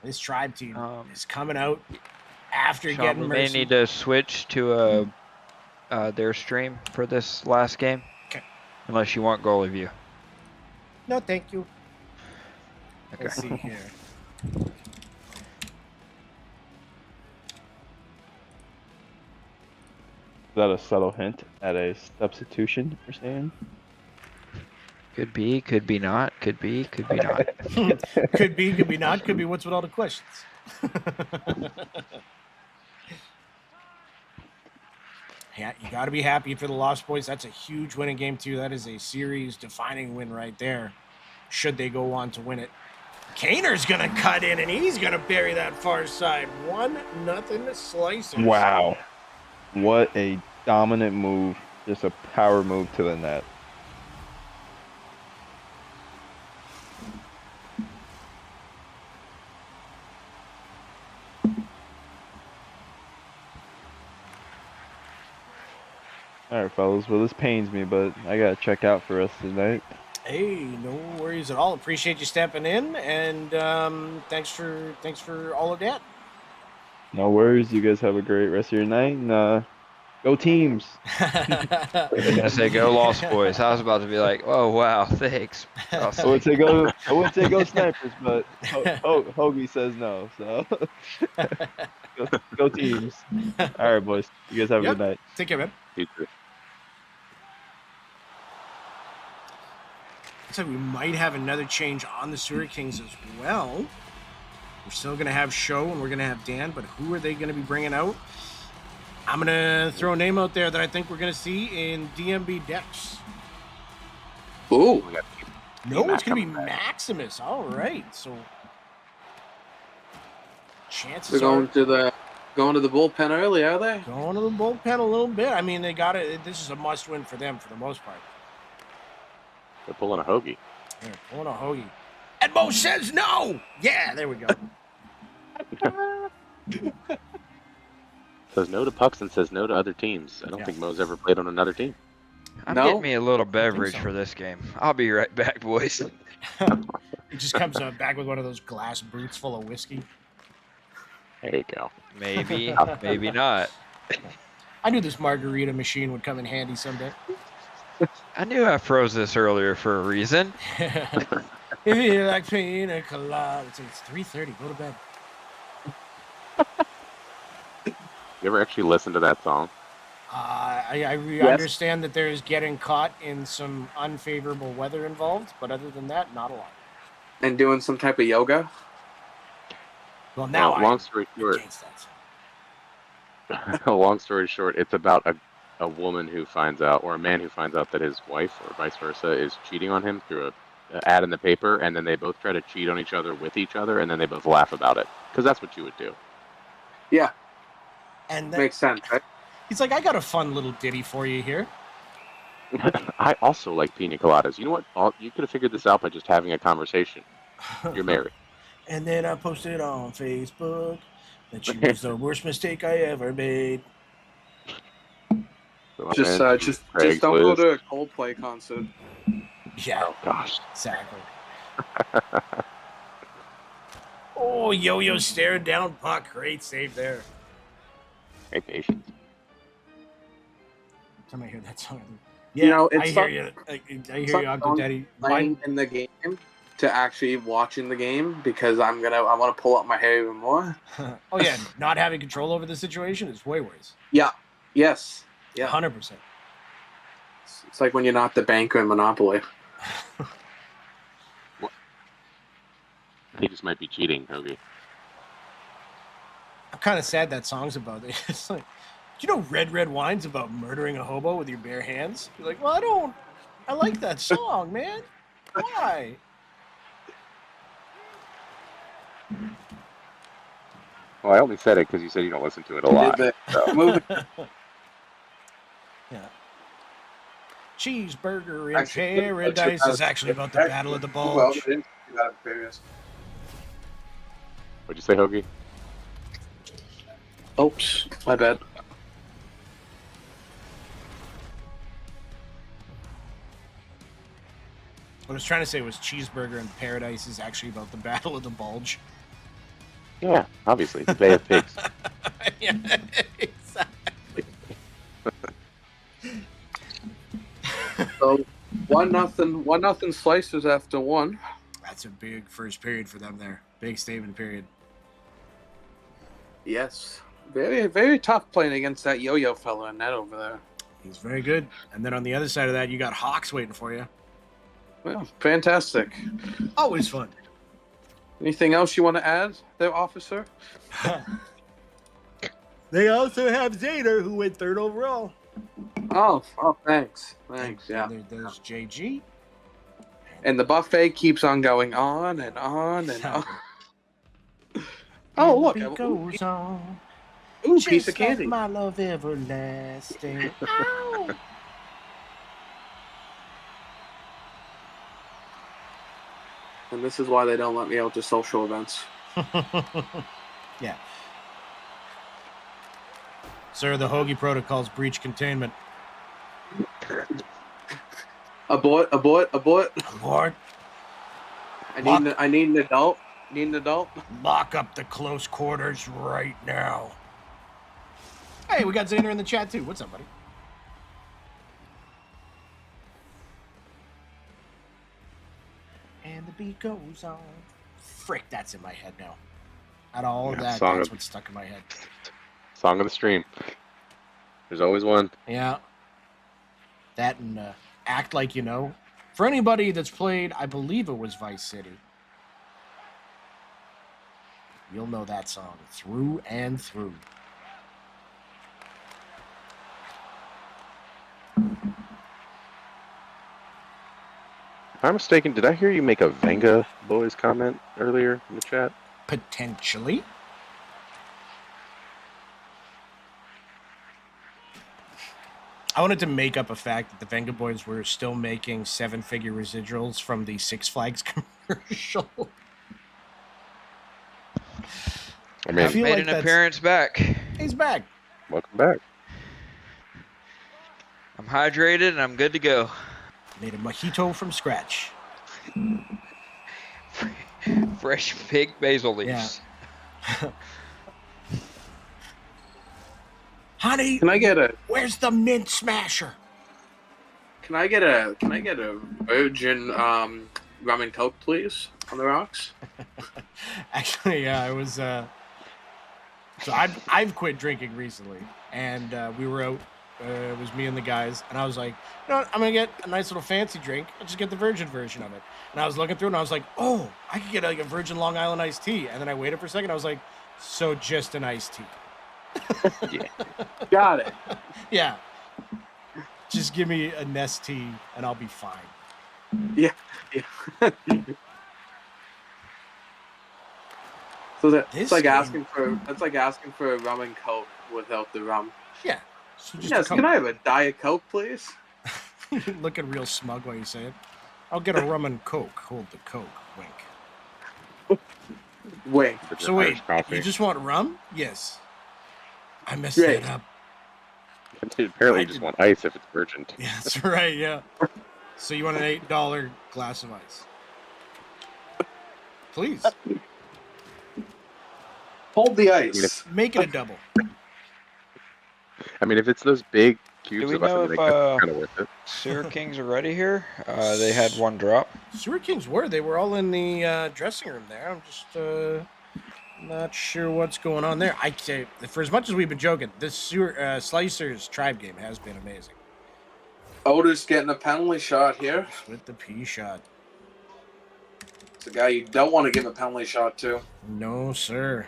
S1: This Tribe team is coming out after
S3: Sean,
S1: getting
S3: we
S1: Mercy.
S3: may need to switch to their stream for this last game.
S1: Okay.
S3: Unless you want goalie view.
S1: No, thank you.
S3: Okay.
S1: Let's see here.
S6: Is that a subtle hint at a substitution you're saying?
S3: Could be not. Could be, could be not.
S1: Could be, could be not. Could be what's with all the questions. Yeah, you got to be happy for the Lost Boys. That's a huge win in game 2. That is a series-defining win right there, should they go on to win it. Kaner's going to cut in, and he's going to bury that far side. 1-0 Slicers.
S6: Wow. What a dominant move. Just a power move to the net. All right, fellas. Well, this pains me, but I gotta check out for us tonight.
S1: Hey, no worries at all. Appreciate you stepping in, and thanks for all of that.
S6: No worries. You guys have a great rest of your night, and go teams.
S3: I say go Lost Boys. I was about to be like, oh wow, thanks.
S6: I would say go Snipers, but Hoagie says no. So go teams. All right, boys. You guys have a good night.
S1: Take care, man.
S2: You too.
S1: looks like we might have another change on the Sewer Kings as well. We're still going to have Show and we're going to have Dan, but who are they going to be bringing out? I'm going to throw a name out there that I think we're going to see in DMB Dex.
S4: Ooh.
S1: No, it's going to be Maximus. All right. So chances
S4: They're
S1: are
S4: going to the bullpen early, are they?
S1: going to the bullpen a little bit. I mean, they got it. This is a must-win for them for the most part.
S2: They're pulling a hoagie.
S1: They're pulling a hoagie. And Mo says no. Yeah, there we go.
S2: Says no to pucks and says no to other teams. I don't think Mo's ever played on another team.
S3: I'm
S4: No?
S3: getting me a little beverage
S1: so.
S3: for this game. I'll be right back, boys.
S1: He just comes back with one of those glass boots full of whiskey.
S2: There you go.
S3: Maybe, maybe not.
S1: I knew this margarita machine would come in handy someday.
S3: I knew I froze this earlier for a reason.
S1: If you like pina colada, it's 3:30. Go to bed.
S2: You ever actually listen to that song?
S1: I
S4: Yes.
S1: understand that there's getting caught in some unfavorable weather involved, but other than that, not a lot.
S4: And doing some type of yoga?
S1: Well, now
S2: Well, long story
S1: I'm
S2: short,
S1: against that.
S2: long story short, it's about a woman who finds out, or a man who finds out that his wife, or vice versa, is cheating on him through an ad in the paper, and then they both try to cheat on each other with each other, and then they both laugh about it. Because that's what you would do.
S4: Yeah,
S1: And then,
S4: makes sense, right?
S1: he's like, I got a fun little ditty for you here.
S2: I also like pina coladas. You know what? You could have figured this out by just having a conversation. You're married.
S1: And then I posted on Facebook that she was the worst mistake I ever made.
S2: So,
S4: Just
S2: man,
S4: don't
S2: Craigslist.
S4: go to a Coldplay concert.
S1: Yeah,
S2: Oh gosh.
S1: exactly. Oh, Yo-Yo staring down puck. Great save there.
S2: Hey, patience.
S1: Somebody hear that song? Yeah,
S4: You know, it's
S1: I hear you. I hear you, Uncle Daddy.
S4: Playing in the game to actually watching the game because I want to pull up my hair even more.
S1: Oh yeah, not having control over the situation is way worse.
S4: Yeah. Yes. Yeah.
S1: 100%.
S4: It's like when you're not the banker in Monopoly.
S2: He just might be cheating, Hoagie.
S1: I'm kind of sad that song's about it. It's like, do you know Red Red Wine's about murdering a hobo with your bare hands? You're like, well, I like that song, man. Why?
S2: Well, I only said it because you said you don't listen to it a lot. So.
S1: Yeah. Cheeseburger in
S4: Actually,
S1: Paradise is actually about the Battle of the
S4: Well,
S1: Bulge.
S4: I didn't see that in previous.
S2: What'd you say, Hoagie?
S4: Oops, my bad.
S1: What I was trying to say was Cheeseburger in Paradise is actually about the Battle of the Bulge.
S2: Yeah, obviously. The Bay of Pigs.
S1: Yeah, exactly.
S4: So 1-0 Slicers after one.
S1: That's a big first period for them there. Big statement period.
S4: Yes, very very tough playing against that yo-yo fella in net over there.
S1: He's very good. And then on the other side of that, you got Hawks waiting for you.
S4: Well, fantastic.
S1: Always fun.
S4: Anything else you want to add there, officer?
S1: They also have Zader, who went third overall.
S4: Oh, thanks. Yeah.
S1: And there's JG.
S4: And the buffet keeps on going on and on and on. Oh, look.
S1: It goes on.
S4: Ooh, piece
S1: Just
S4: of candy.
S1: like my love everlasting. Ow!
S4: And this is why they don't let me out to social events.
S1: Yeah. Sir, the Hoagie protocols breach containment.
S4: Abort.
S1: Abort.
S4: I need an adult.
S1: Lock up the close quarters right now. Hey, we got Zaner in the chat too. What's up, buddy? And the beat goes on. Frick, that's in my head now. Out of all of that, that's what's stuck in my head.
S2: Song of the stream. There's always one.
S1: Yeah. That and Act Like You Know. For anybody that's played, I believe it was Vice City, you'll know that song through and through.
S2: If I'm mistaken, did I hear you make a Venga Boys comment earlier in the chat?
S1: Potentially. I wanted to make up a fact that the Venga Boys were still making 7-figure residuals from the Six Flags commercial.
S2: I mean,
S1: I feel
S3: Made
S1: like
S3: an
S1: that's-
S3: appearance back.
S1: He's back.
S2: welcome back.
S3: I'm hydrated and I'm good to go.
S1: Made a mojito from scratch.
S3: Fresh pig basil leaves.
S1: Honey,
S4: Can I get a
S1: where's the mint smasher?
S4: Can I get a virgin rum and coke, please, on the rocks?
S1: Actually, yeah, I was. So I've quit drinking recently, and we were out. It was me and the guys, and I was like, you know what? I'm gonna get a nice little fancy drink. I'll just get the virgin version of it. And I was looking through, and I was like, oh, I could get like a virgin Long Island iced tea. And then I waited for a second. I was like, so just an iced tea.
S4: Got it.
S1: Yeah. Just give me a Nest tea, and I'll be fine.
S4: Yeah. So
S1: This
S4: that's like
S1: game-
S4: asking for a rum and coke without the rum.
S1: Yeah. So just
S4: Yes, can I have a Diet Coke, please?
S1: looking real smug while you say it. I'll get a rum and coke. Hold the coke. Wink.
S4: Wait.
S1: So wait,
S2: Irish coffee.
S1: you just want rum? Yes. I messed
S4: Great.
S1: that up.
S2: Apparently,
S1: I
S2: you just
S1: did-
S2: want ice if it's virgin.
S1: Yeah, that's right, yeah. So you want an $8 glass of ice? Please.
S4: Hold the ice.
S1: Make it a double.
S2: I mean, if it's those big cubes
S3: we
S2: of us, I
S3: know
S2: mean,
S3: if,
S2: that's kind of worth it.
S3: Sewer Kings are ready here. They had one drop.
S1: Sewer Kings were. They were all in the dressing room there. I'm just not sure what's going on there. I say, for as much as we've been joking, this Slicers Tribe game has been amazing.
S4: Otis getting a penalty shot here.
S1: With the P shot.
S4: It's a guy you don't want to give a penalty shot to.
S1: No, sir.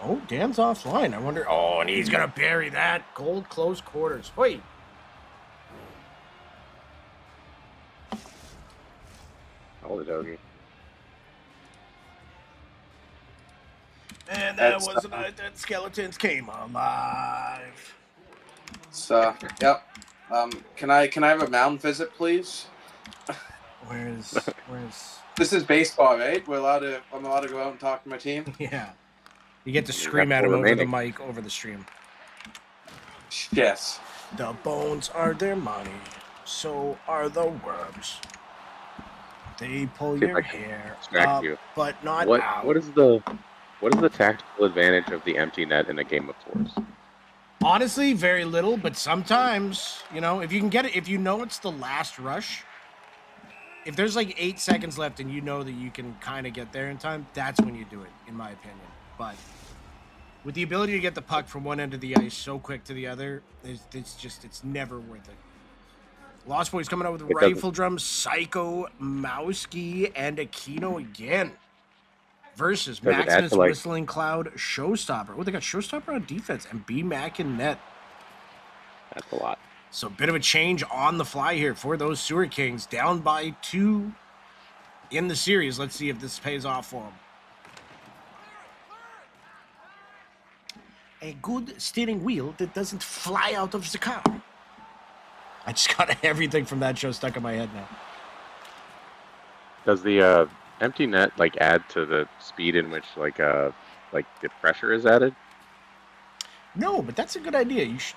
S1: Oh, Dan's offline. I wonder. Oh, and he's going to bury that. Cold close quarters. Wait.
S2: Hold it, Hoagie.
S1: And that
S4: That's-
S1: was a night that skeletons came alive.
S4: So, yep. Can I have a mound visit, please?
S1: Where's
S4: This is baseball, right? I'm allowed to go out and talk to my team.
S1: yeah? You get to
S2: You
S1: scream
S2: got
S1: at him
S2: four
S1: over the
S2: remaining.
S1: mic, over the stream.
S4: Yes.
S1: The bones are their money, so are the worms. They pull
S2: See if
S1: your
S2: I can
S1: hair
S2: distract
S1: up,
S2: you.
S1: but not
S2: What
S1: out.
S2: what is the tactical advantage of the empty net in a game of fours?
S1: Honestly, very little, but sometimes, if you can get it, if you know it's the last rush, if there's like 8 seconds left and you know that you can kind of get there in time, that's when you do it, in my opinion. But with the ability to get the puck from one end of the ice so quick to the other, it's never worth it. Lost Boys coming out with
S2: It doesn't-
S1: Rifle Drum, Psycho, Mowski, and Aquino again. Versus
S2: Does it add
S1: Maximus
S2: to, like-
S1: Whistling Cloud, Showstopper. Oh, they got Showstopper on defense and B-Mac in net.
S2: That's a lot.
S1: So a bit of a change on the fly here for those Sewer Kings. Down by 2 in the series. Let's see if this pays off for them. A good steering wheel that doesn't fly out of the car. I just got everything from that show stuck in my head now.
S2: Does the empty net add to the speed in which the pressure is added?
S1: No, but that's a good idea. You should.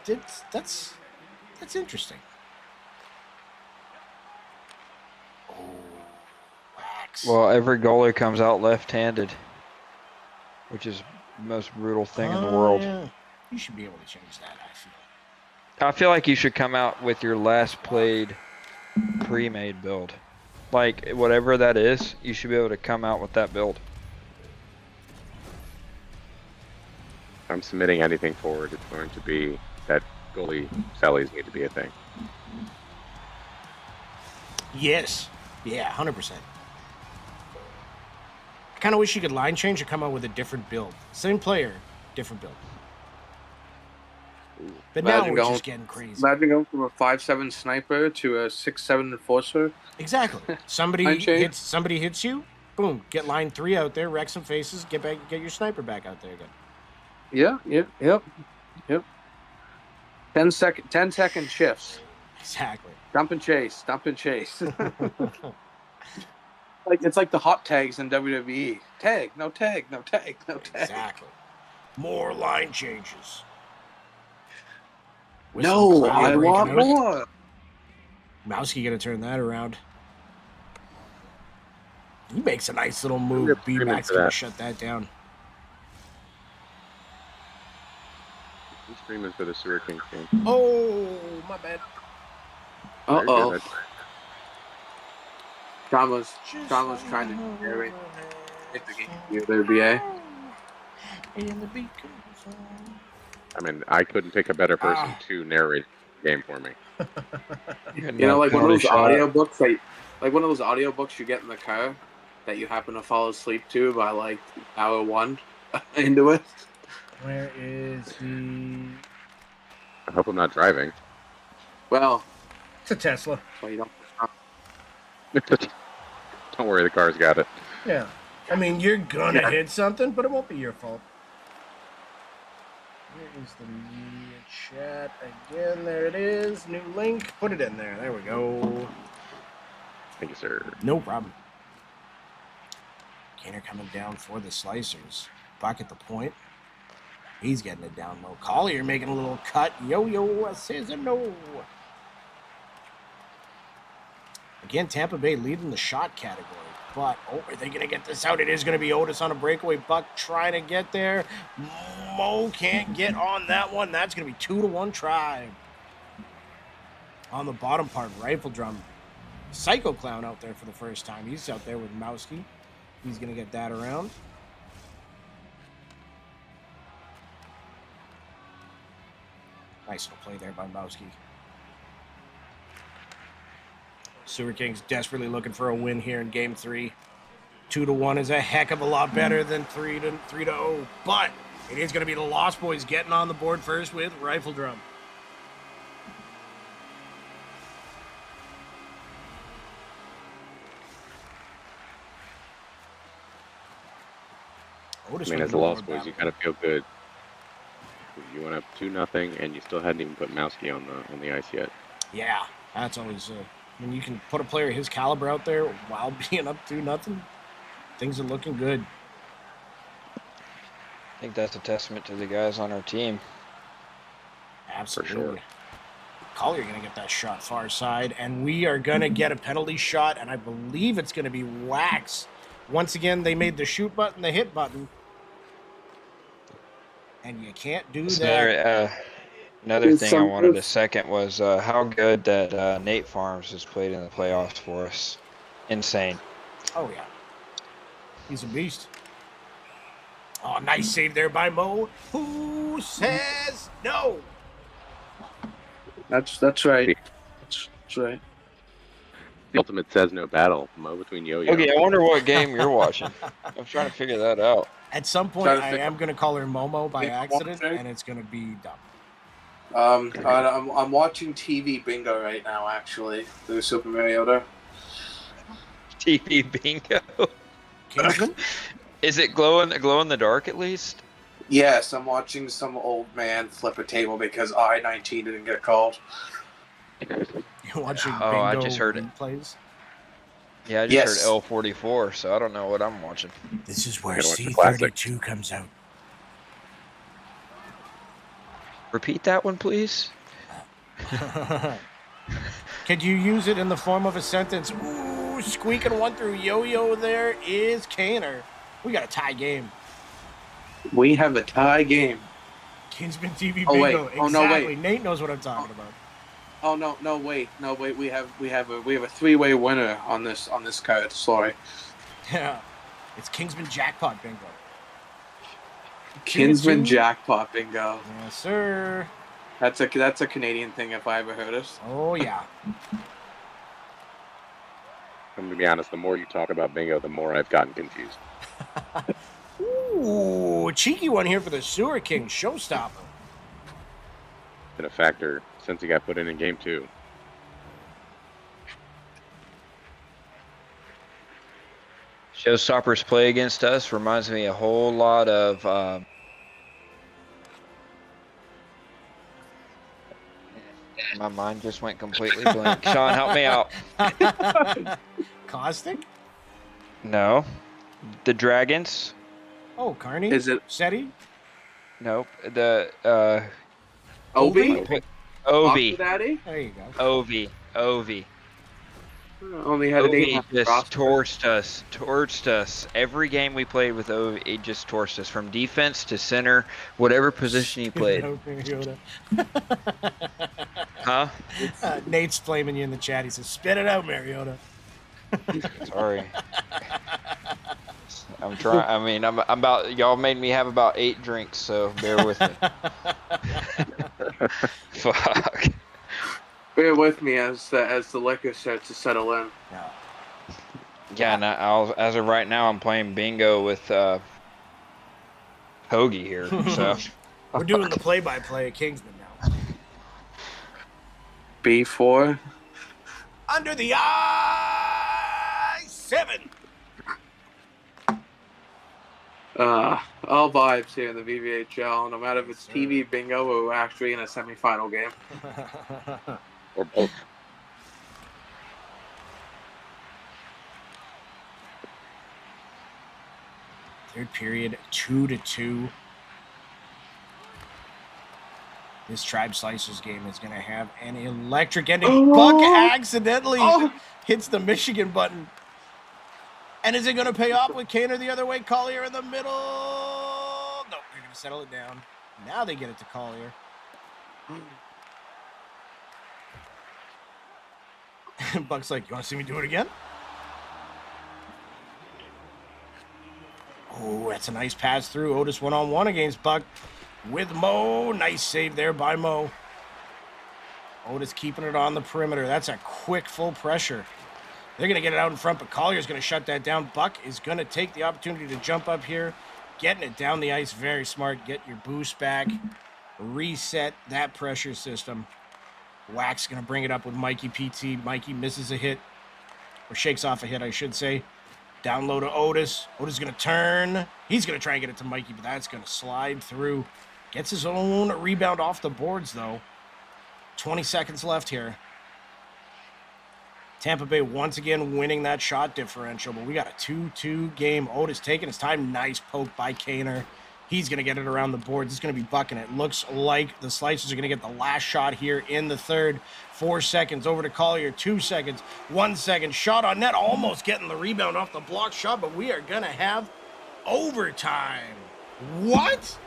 S1: That's interesting. Oh, wax.
S3: Well, every goalie comes out left-handed, which is the most brutal thing in the world.
S1: Yeah. You should be able to change that, I feel.
S3: I feel like you should come out with your last played pre-made build. Whatever that is, you should be able to come out with that build.
S2: If I'm submitting anything forward, it's going to be that goalie sellies need to be a thing.
S1: Yes. Yeah, 100%. I kind of wish you could line change or come out with a different build. Same player, different build. But now
S4: Imagine
S1: we're
S4: going-
S1: just getting crazy.
S4: Imagine going from a 5'7" sniper to a 6'7" enforcer.
S1: Exactly.
S4: Line
S1: Somebody
S4: change.
S1: hits you, boom, get line 3 out there, wreck some faces, get your sniper back out there again.
S4: Yep. 10-second shifts.
S1: Exactly.
S4: Dump and chase. Like it's like the hot tags in WWE. Tag, no tag, no tag, no tag.
S1: Exactly. More line changes. With
S4: No,
S1: some crowd
S4: I
S1: breaking
S4: want
S1: out.
S4: more.
S1: Mousky gonna turn that around. He makes a nice little move.
S2: Yep,
S1: B-Max
S2: for
S1: gonna
S2: that.
S1: shut that down.
S2: I'm screaming for the Sewer Kings game.
S1: Oh, my bad.
S4: Uh oh.
S2: Very
S4: Drama's trying to narrate the game here, there, BA.
S2: I mean, I couldn't pick a better person
S1: Ah.
S2: to narrate the game for me.
S4: You know, like one of those audiobooks you get in the car that you happen to fall asleep to by like hour 1 into it.
S1: Where is the...
S2: I hope I'm not driving.
S4: Well,
S1: It's a Tesla.
S4: so you don't.
S2: Don't worry, the car's got it.
S1: Yeah. I mean, you're gonna
S4: Yeah.
S1: hit something, but it won't be your fault. Where is the media chat again? There it is. New link. Put it in there. There we go.
S2: Thank you, sir.
S1: No problem. Gainer coming down for the slicers. Buck at the point. He's getting it down low. Collier making a little cut. Yo, says a no. Again, Tampa Bay leading the shot category. But, are they going to get this out? It is going to be Otis on a breakaway. Buck trying to get there. Mo can't get on that one. That's going to be 2-1 Tribe. On the bottom part, Rifle Drum. Psycho Clown out there for the first time. He's out there with Mousky. He's going to get that around. Nice little play there by Mousky. Sewer Kings desperately looking for a win here in Game 3. 2-1 is a heck of a lot better than 3-0. But it is going to be the Lost Boys getting on the board first with Rifle Drum.
S2: I mean, as the Lost Boys, you gotta feel good. You went up 2-0, and you still hadn't even put Mousky on the ice yet.
S1: Yeah, that's always. When you can put a player his caliber out there while being up 2-0, things are looking good.
S3: I think that's a testament to the guys on our team.
S1: Absolutely.
S2: For sure.
S1: Collier going to get that shot far side, and we are going to get a penalty shot, and I believe it's going to be Wax. Once again, they made the shoot button the hit button, and you can't do that.
S3: Another thing I wanted to second was how good that Nate Farms has played in the playoffs for us. Insane.
S1: Oh, yeah. He's a beast. Oh, nice save there by Mo. Who says no?
S4: That's right. That's right.
S2: The ultimate says no battle. Mo between Yo-Yo.
S3: Okay, I wonder what game you're watching. I'm trying to figure that out.
S1: At some point,
S4: Trying to
S1: I
S4: figure-
S1: am going to call her Momo by
S4: Think
S1: accident,
S4: one thing?
S1: and it's going to be dumb.
S4: I'm watching TV bingo right now, actually, through Super Mariota.
S3: TV bingo.
S1: Kingsman?
S3: Is it glow in the dark at least?
S4: Yes, I'm watching some old man flip a table because I-19 didn't get called.
S1: You're watching
S3: Oh,
S1: bingo
S3: I just heard it.
S1: replays?
S3: Yeah, I just
S4: Yes.
S3: heard L44, so I don't know what I'm watching.
S1: This is where
S2: Gotta watch the classic.
S1: C32 comes out.
S3: Repeat that one, please.
S1: Could you use it in the form of a sentence? Ooh, squeaking one through Yo-Yo there is Kaner. We got a tie game.
S4: We have a tie game.
S1: Kingsman TV
S4: Oh, wait.
S1: bingo.
S4: Oh, no, wait.
S1: Exactly. Nate knows what I'm talking about.
S4: Oh no, wait. We have a three-way winner on this card. Sorry,
S1: Yeah. It's Kingsman Jackpot bingo.
S4: Kinsman
S1: Two.
S4: jackpot bingo.
S1: Yes, sir.
S4: That's a Canadian thing if I ever heard it.
S1: Oh, yeah.
S2: I'm gonna be honest. The more you talk about bingo, the more I've gotten confused.
S1: Ooh, a cheeky one here for the Sewer King showstopper.
S2: Been a factor since he got put in game 2.
S3: Showstoppers play against us reminds me a whole lot of. My mind just went completely blank. Sean, help me out.
S1: Caustic?
S3: No, the Dragons.
S1: Oh, Carney?
S4: Is it
S1: Seti?
S3: Nope. The
S4: Obi?
S3: Ovi.
S4: Daddy?
S1: There you go.
S3: Ovi.
S4: Only had an
S3: Ovi
S4: 800
S3: just
S4: roster.
S3: torched us. Every game we played with Ovi, it just torched us from defense to center, whatever position he played. Huh?
S1: Nate's flaming you in the chat. He says, "Spit it out, Mariota."
S3: Sorry. I'm trying. I mean, I'm about. Y'all made me have about 8 drinks, so bear with me. Fuck.
S4: Bear with me as the liquor starts to settle in.
S3: Yeah, and as of right now, I'm playing bingo with Hoagie here. So
S1: We're doing the play-by-play at Kingsman now.
S4: B4.
S1: Under the eye, 7.
S4: All vibes here in the VVHL, no matter if it's TV bingo or we're actually in a semifinal game.
S2: Or both.
S1: Third period, 2-2. This Tribe Slicers game is going to have an electric ending.
S4: Oh!
S1: Buck accidentally hits the Michigan button. And is it going to pay off with Kaner the other way? Collier in the middle. No, they're going to settle it down. Now they get it to Collier. Buck's like, "You want to see me do it again?" Oh, that's a nice pass through. Otis one-on-one against Buck with Mo. Nice save there by Mo. Otis keeping it on the perimeter. That's a quick full pressure. They're going to get it out in front, but Collier's going to shut that down. Buck is going to take the opportunity to jump up here, getting it down the ice. Very smart. Get your boost back. Reset that pressure system. Wax going to bring it up with Mikey PT. Mikey misses a hit, or shakes off a hit, I should say. Down low to Otis. Otis is going to turn. He's going to try and get it to Mikey, but that's going to slide through. Gets his own rebound off the boards, though. 20 seconds left here. Tampa Bay once again winning that shot differential, but we got a 2-2 game. Otis taking his time. Nice poke by Kaner. He's going to get it around the boards. It's going to be Buck, and it looks like the Slicers are going to get the last shot here in the third. 4 seconds over to Collier. 2 seconds. 1 second. Shot on net. Almost getting the rebound off the block shot, but we are going to have overtime. What?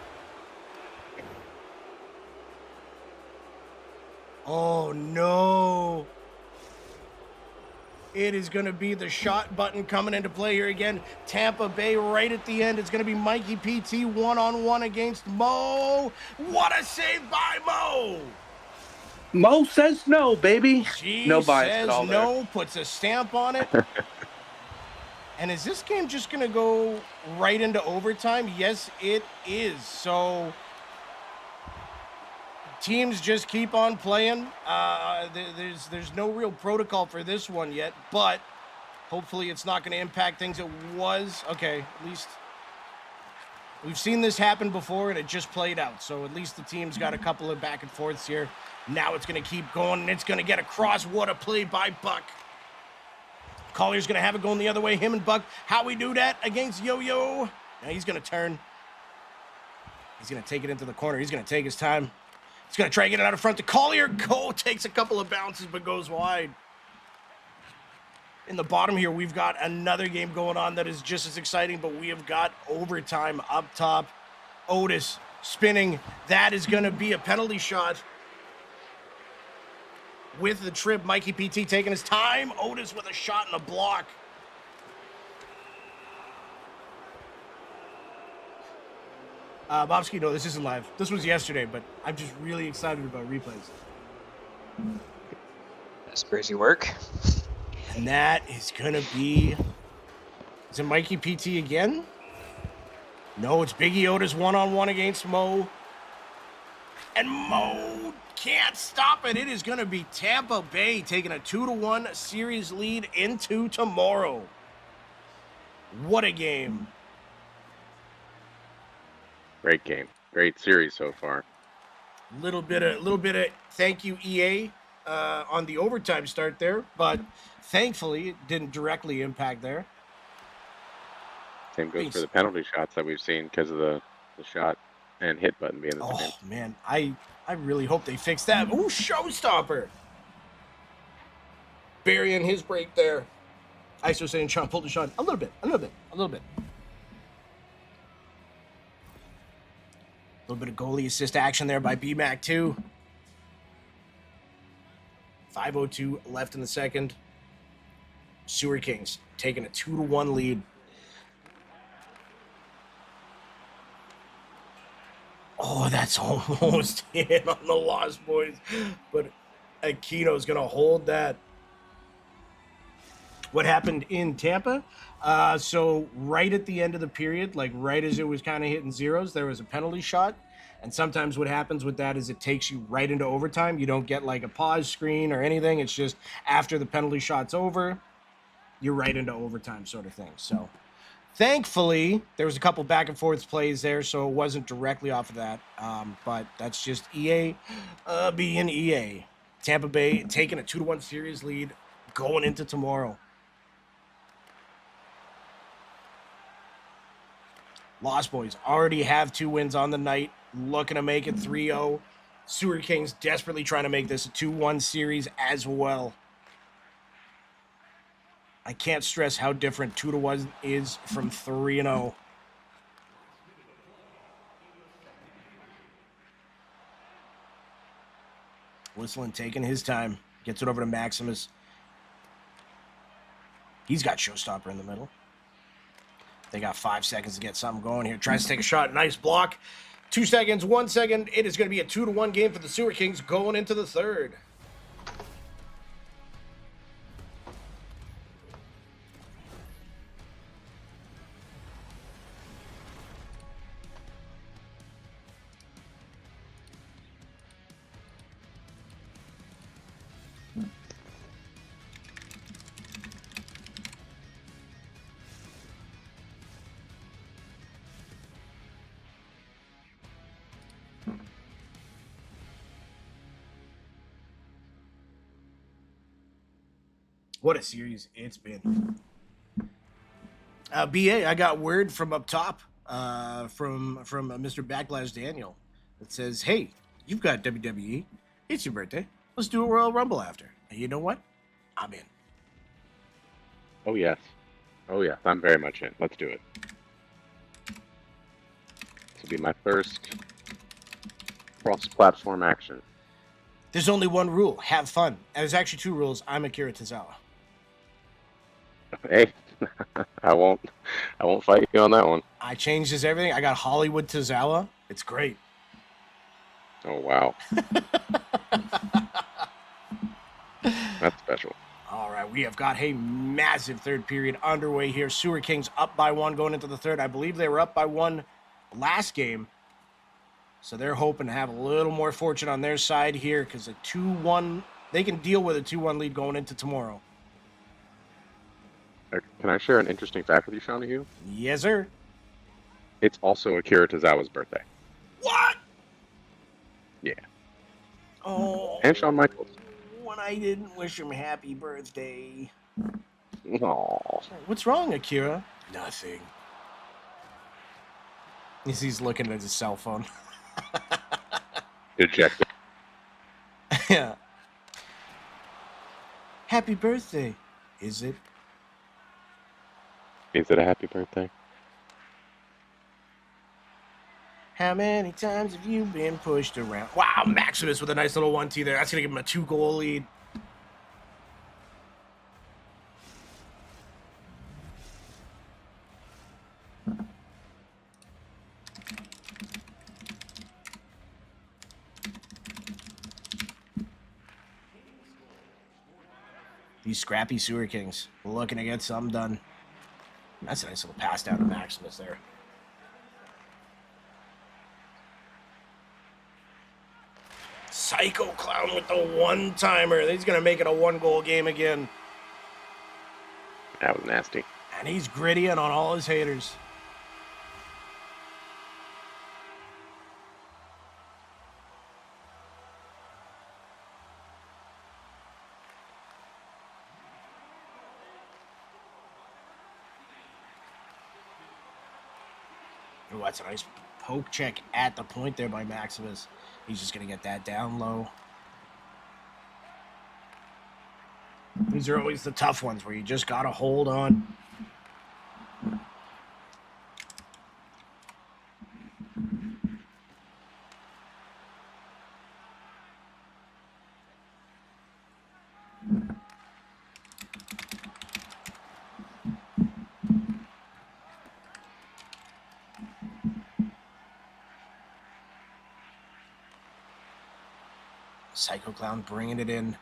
S1: Oh, no. It is going to be the shot button coming into play here again. Tampa Bay right at the end. It's going to be Mikey PT one-on-one against Mo. What a save by Mo.
S4: Mo says no, baby.
S1: She
S4: No bias
S1: says
S4: at all there.
S1: no, puts a stamp on it. And is this game just going to go right into overtime? Yes, it is. So teams just keep on playing. There's no real protocol for this one yet, but hopefully it's not going to impact things. It was okay. At least we've seen this happen before, and it just played out. So at least the team's got a couple of back and forths here. Now it's going to keep going, and it's going to get across. What a play by Buck. Collier's going to have it going the other way. Him and Buck. How we do that against Yo-Yo? Now he's going to turn. He's going to take it into the corner. He's going to take his time. He's going to try and get it out in front to Collier. Takes a couple of bounces, but goes wide. In the bottom here, we've got another game going on that is just as exciting, but we have got overtime up top. Otis spinning. That is going to be a penalty shot. With the trip, Mikey PT taking his time. Otis with a shot and a block. Bobski, no, this isn't live. This was yesterday, but I'm just really excited about replays.
S3: That's crazy work.
S1: And that is going to be... Is it Mikey PT again? No, it's Biggie Otis one-on-one against Mo. And Mo can't stop it. It is going to be Tampa Bay taking a 2-1 series lead into tomorrow. What a game.
S2: Great game. Great series so far.
S1: Little bit of thank you, EA, on the overtime start there, but thankfully it didn't directly impact there.
S2: Same goes for the penalty shots that we've seen because of the shot and hit button being the same.
S1: Oh man, I really hope they fix that. Ooh, showstopper! Burying his break there. ISO saying Sean pulled the shot a little bit. A little bit of goalie assist action there by BMAC too. 5:02 left in the second. Sewer Kings taking a 2-1 lead. Oh, that's almost in on the Lost Boys, but Aquino's gonna hold that. What happened in Tampa? So right at the end of the period, like right as it was kind of hitting zeros, there was a penalty shot. And sometimes what happens with that is it takes you right into overtime. You don't get like a pause screen or anything. It's just after the penalty shot's over, you're right into overtime sort of thing. So thankfully, there was a couple back and forth plays there, so it wasn't directly off of that. But that's just EA being EA. Tampa Bay taking a 2-1 series lead going into tomorrow. Lost Boys already have 2 wins on the night, looking to make it 3-0. Sewer Kings desperately trying to make this a 2-1 series as well. I can't stress how different 2-1 is from 3-0. Whistling taking his time. Gets it over to Maximus. He's got showstopper in the middle. They got 5 seconds to get something going here. Tries to take a shot. Nice block. 2 seconds, 1 second. It is going to be a 2-1 game for the Sewer Kings going into the third. What a series it's been. BA, I got word from up top from Mr. Backlash Daniel that says, hey, you've got WWE. It's your birthday. Let's do a Royal Rumble after. And you know what? I'm in.
S2: Oh, yes. Oh, yes. I'm very much in. Let's do it. This will be my first cross-platform action.
S1: There's only one rule. Have fun. And there's actually 2 rules. I'm Akira Tozawa.
S2: Hey, I won't fight you on that one.
S1: I changed his everything. I got Hollywood Tozawa. It's great.
S2: Oh, wow. That's special.
S1: All right, we have got a massive third period underway here. Sewer Kings up by 1 going into the third. I believe they were up by 1 last game. So they're hoping to have a little more fortune on their side here because a 2-1, they can deal with a 2-1 lead going into tomorrow.
S2: Can I share an interesting fact with you, Shawnee Hugh?
S1: Yes, sir.
S2: It's also Akira Tozawa's birthday.
S1: What?
S2: Yeah.
S1: Oh.
S2: And Shawn Michaels.
S1: When I didn't wish him happy birthday.
S2: Aww.
S1: What's wrong, Akira? Nothing. He's looking at his cell phone.
S2: Dejected.
S1: Yeah. Happy birthday. Is it?
S2: Is it a happy birthday?
S1: How many times have you been pushed around? Wow, Maximus with a nice little 1-2 there. That's going to give him a 2-goal lead. These scrappy Sewer Kings looking to get something done. That's a nice little pass down to Maximus there. Psycho Clown with the one-timer. He's going to make it a one-goal game again.
S2: That was nasty.
S1: And he's gritty and on all his haters. Ooh, that's a nice poke check at the point there by Maximus. He's just going to get that down low. These are always the tough ones where you just got to hold on. Psycho Clown bringing it in.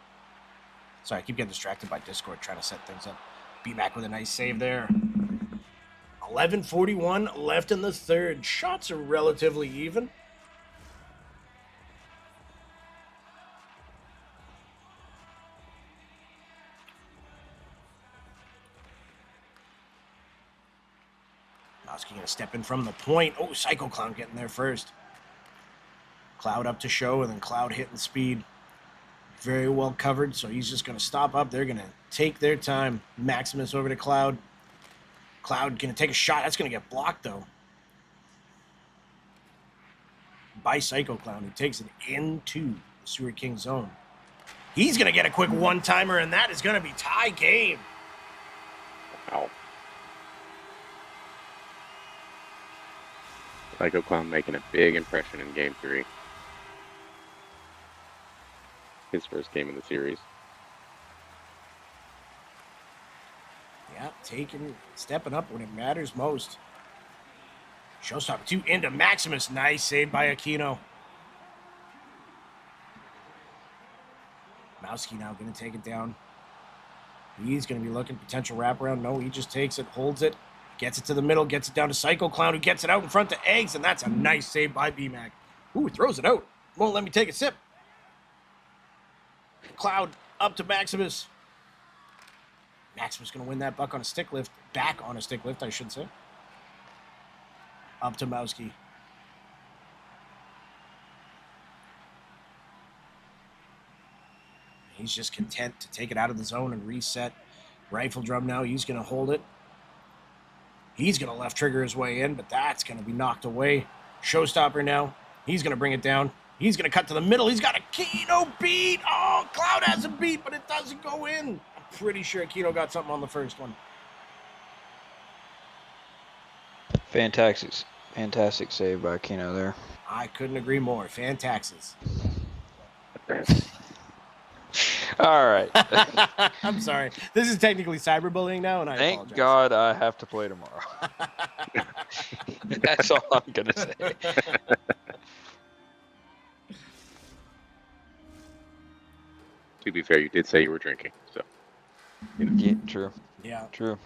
S1: Sorry, I keep getting distracted by Discord trying to set things up. B-Mac with a nice save there. 11:41 left in the third. Shots are relatively even. Mowski going to step in from the point. Oh, Psycho Clown getting there first. Cloud up to show, and then Cloud hitting speed. Very well covered, so he's just going to stop up. They're going to take their time. Maximus over to Cloud. Cloud going to take a shot. That's going to get blocked, though, by Psycho Clown, who takes it into the Sewer King zone. He's going to get a quick one-timer, and that is going to be tie game.
S2: Wow. Psycho Clown making a big impression in Game 3. His first game of the series.
S1: Yeah, stepping up when it matters most. Showstopper 2 into Maximus. Nice save by Aquino. Mowski now going to take it down. He's going to be looking potential wraparound. No, he just takes it, holds it, gets it to the middle, gets it down to Psycho Clown, who gets it out in front to Eggs, and that's a nice save by B-Mac. Ooh, throws it out. Won't let me take a sip. Cloud up to Maximus. Maximus going to win that buck on a stick lift. Back on a stick lift, I should say. Up to Mowski. He's just content to take it out of the zone and reset. Rifle drum now. He's going to hold it. He's going to left trigger his way in, but that's going to be knocked away. Showstopper now. He's going to bring it down. He's going to cut to the middle. He's got Aquino beat. Oh, Cloud has a beat, but it doesn't go in. I'm pretty sure Aquino got something on the first one.
S3: Fantastic save by Aquino there.
S1: I couldn't agree more. Fantaxes.
S3: All right.
S1: I'm sorry. This is technically cyberbullying now, and I
S3: Thank
S1: apologize.
S3: God I have to play tomorrow. That's all I'm going to say.
S2: To be fair, you did say you were drinking, so. You know.
S3: Yeah, true.
S1: Yeah.
S3: True.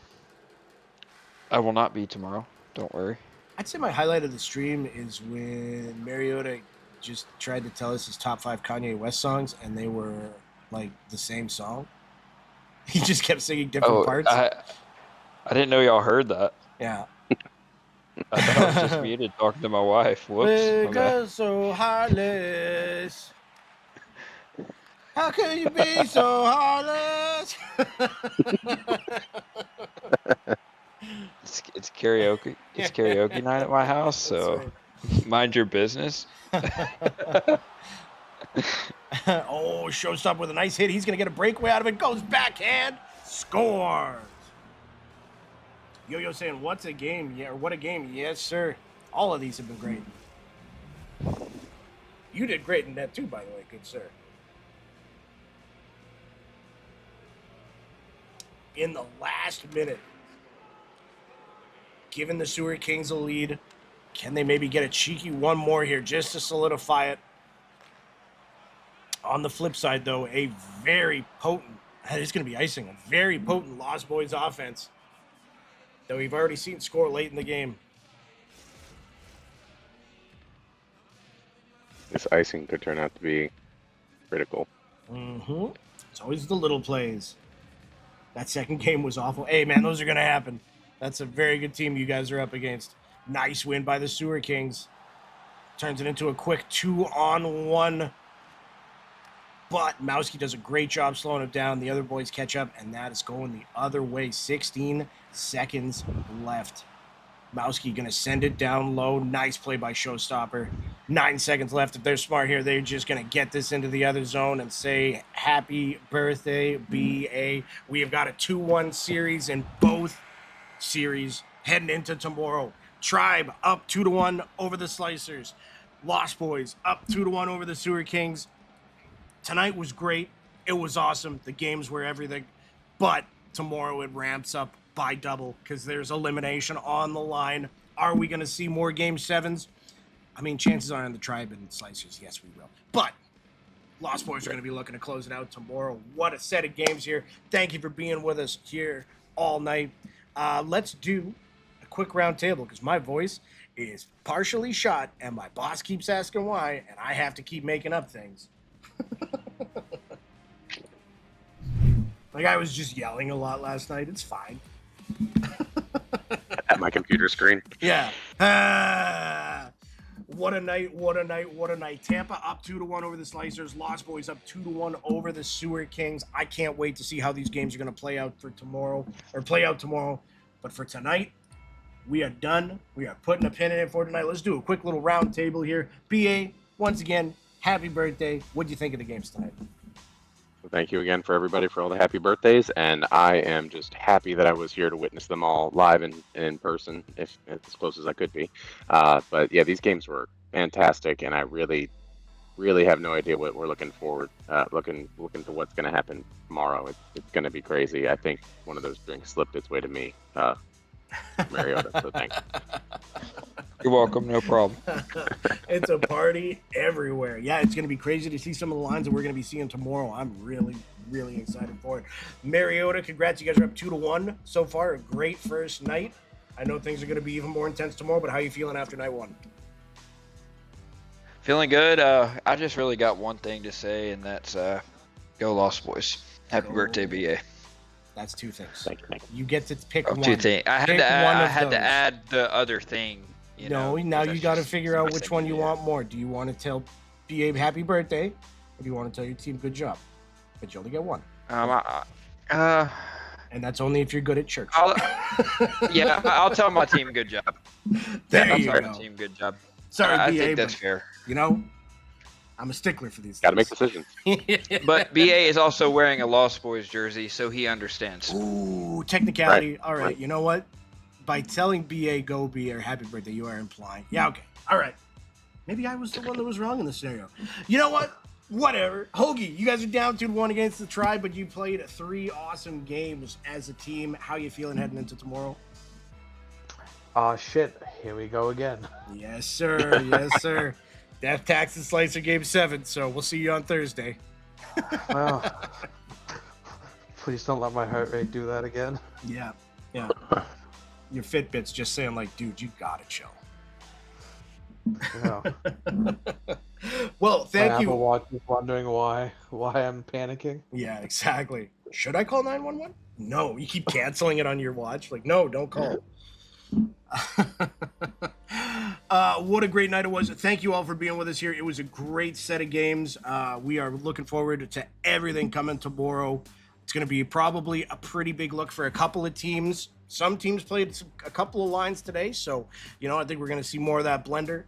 S3: I will not be tomorrow. Don't worry.
S1: I'd say my highlight of the stream is when Mariota just tried to tell us his top 5 Kanye West songs, and they were like the same song. He just kept singing different parts.
S3: I didn't know y'all heard that.
S1: Yeah.
S3: I thought I was just muted talking to my wife. Whoops.
S1: Make
S3: Okay.
S1: us so heartless. How can you be so heartless?
S3: It's karaoke. It's karaoke night at my house, so
S1: That's
S3: mind your business.
S1: right. Oh, Showstopper with a nice hit. He's going to get a breakaway out of it. Goes backhand. Scores. Yo-Yo saying, what's a game? Yeah, or what a game. Yes, sir. All of these have been great. You did great in that too, by the way. Good sir. In the last minute, giving the Sewer Kings a lead. Can they maybe get a cheeky one more here just to solidify it? On the flip side, though, a very potent That is going to be icing. A very potent Lost Boys offense that we've already seen score late in the game.
S2: This icing could turn out to be critical.
S1: Mm-hmm. It's always the little plays. That second game was awful. Hey, man, those are going to happen. That's a very good team you guys are up against. Nice win by the Sewer Kings. Turns it into a quick 2-on-1. But Mowski does a great job slowing it down. The other boys catch up, and that is going the other way. 16 seconds left. Mowski going to send it down low. Nice play by Showstopper. 9 seconds left. If they're smart here, they're just going to get this into the other zone and say, happy birthday, BA. We have got a 2-1 series in both series heading into tomorrow. Tribe up 2-1 over the Slicers. Lost Boys up 2-1 over the Sewer Kings. Tonight was great. It was awesome. The games were everything. But tomorrow it ramps up by double because there's elimination on the line. Are we going to see more Game 7s? I mean, chances are on the Tribe and Slicers, yes, we will. But Lost Boys are going to be looking to close it out tomorrow. What a set of games here. Thank you for being with us here all night. Let's do a quick round table because my voice is partially shot and my boss keeps asking why, and I have to keep making up things. Like I was just yelling a lot last night. It's fine.
S2: At my computer screen.
S1: Yeah. What a night, what a night, what a night. Tampa up 2-1 over the Slicers. Lost Boys up 2-1 over the Sewer Kings. I can't wait to see how these games are going to play out tomorrow. But for tonight, we are done. We are putting a pin in it for tonight. Let's do a quick little round table here. BA, once again, happy birthday. What do you think of the games tonight?
S2: So thank you again for everybody for all the happy birthdays, and I am just happy that I was here to witness them all live and in person, if as close as I could be. But yeah, these games were fantastic, and I really have no idea what we're looking forward, looking to what's going to happen tomorrow. It's going to be crazy. I think one of those drinks slipped its way to me, Mariota. So thanks.
S3: You're welcome. No problem.
S1: It's a party everywhere. Yeah, it's going to be crazy to see some of the lines that we're going to be seeing tomorrow. I'm really excited for it. Mariota, congrats. You guys are up 2-1 so far. A great first night. I know things are going to be even more intense tomorrow, but how are you feeling after night one?
S3: Feeling good. I just really got one thing to say, and that's go Lost Boys. Happy birthday, BA.
S1: That's two things.
S2: Thank you.
S1: You get to pick one.
S3: Two things. I had to add the other thing.
S1: Now you got to figure out which one you want more. Do you want to tell BA happy birthday, or do you want to tell your team good job? But you only get one. And that's only if you're good at church.
S3: I'll tell my team good job.
S1: There you go.
S3: My team good job.
S1: Sorry,
S3: I
S1: BA,
S3: think that's fair.
S1: You know, I'm a stickler for these.
S2: Got to make decisions.
S3: But BA is also wearing a Lost Boys jersey, so he understands.
S1: Ooh, technicality.
S2: Right.
S1: All right. You know what? By telling BA go BA or happy birthday, you are implying. Yeah, okay. All right. Maybe I was the one that was wrong in this scenario. You know what? Whatever. Hoagie, you guys are down 2-1 against the Tribe, but you played 3 awesome games as a team. How you feeling heading into tomorrow?
S7: Shit. Here we go again.
S1: Yes, sir. Yes, sir. Death Tax and Slicer Game 7, so we'll see you on Thursday.
S7: Well, please don't let my heart rate do that again.
S1: Yeah. Your Fitbit's just saying, like, dude, you gotta chill.
S7: Yeah.
S1: Well, thank
S7: my
S1: you.
S7: Apple Watch is wondering why I'm panicking.
S1: Yeah, exactly. Should I call 911? No, you keep canceling it on your watch. Like, no, don't call. What a great night it was. Thank you all for being with us here. It was a great set of games. We are looking forward to everything coming tomorrow. It's going to be probably a pretty big look for a couple of teams. Some teams played a couple of lines today, so I think we're going to see more of that blender.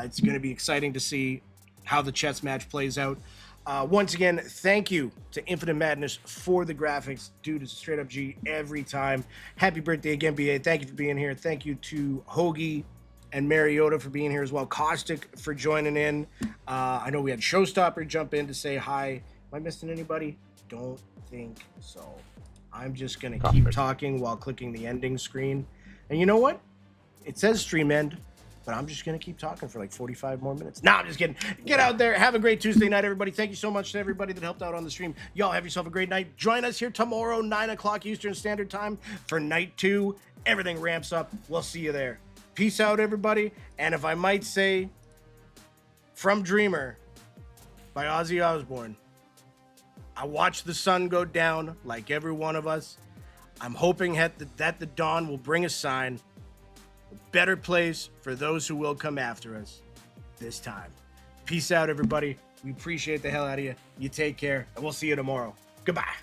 S1: It's going to be exciting to see how the chess match plays out. Once again, thank you to Infinite Madness for the graphics. Dude is a straight up G every time. Happy birthday again, BA. Thank you for being here. Thank you to Hoagie and Mariota for being here as well. Caustic for joining in. I know we had Showstopper jump in to say hi. Am I missing anybody? Don't think so. I'm just going to keep talking while clicking the ending screen. And you know what? It says stream end, but I'm just going to keep talking for like 45 more minutes. No, I'm just kidding. Get out there. Have a great Tuesday night, everybody. Thank you so much to everybody that helped out on the stream. Y'all have yourself a great night. Join us here tomorrow, 9 o'clock Eastern Standard Time for night 2. Everything ramps up. We'll see you there. Peace out, everybody. And if I might say, from Dreamer by Ozzy Osbourne, I watch the sun go down like every one of us. I'm hoping that the dawn will bring a sign, a better place for those who will come after us this time. Peace out, everybody. We appreciate the hell out of you. You take care, and we'll see you tomorrow. Goodbye.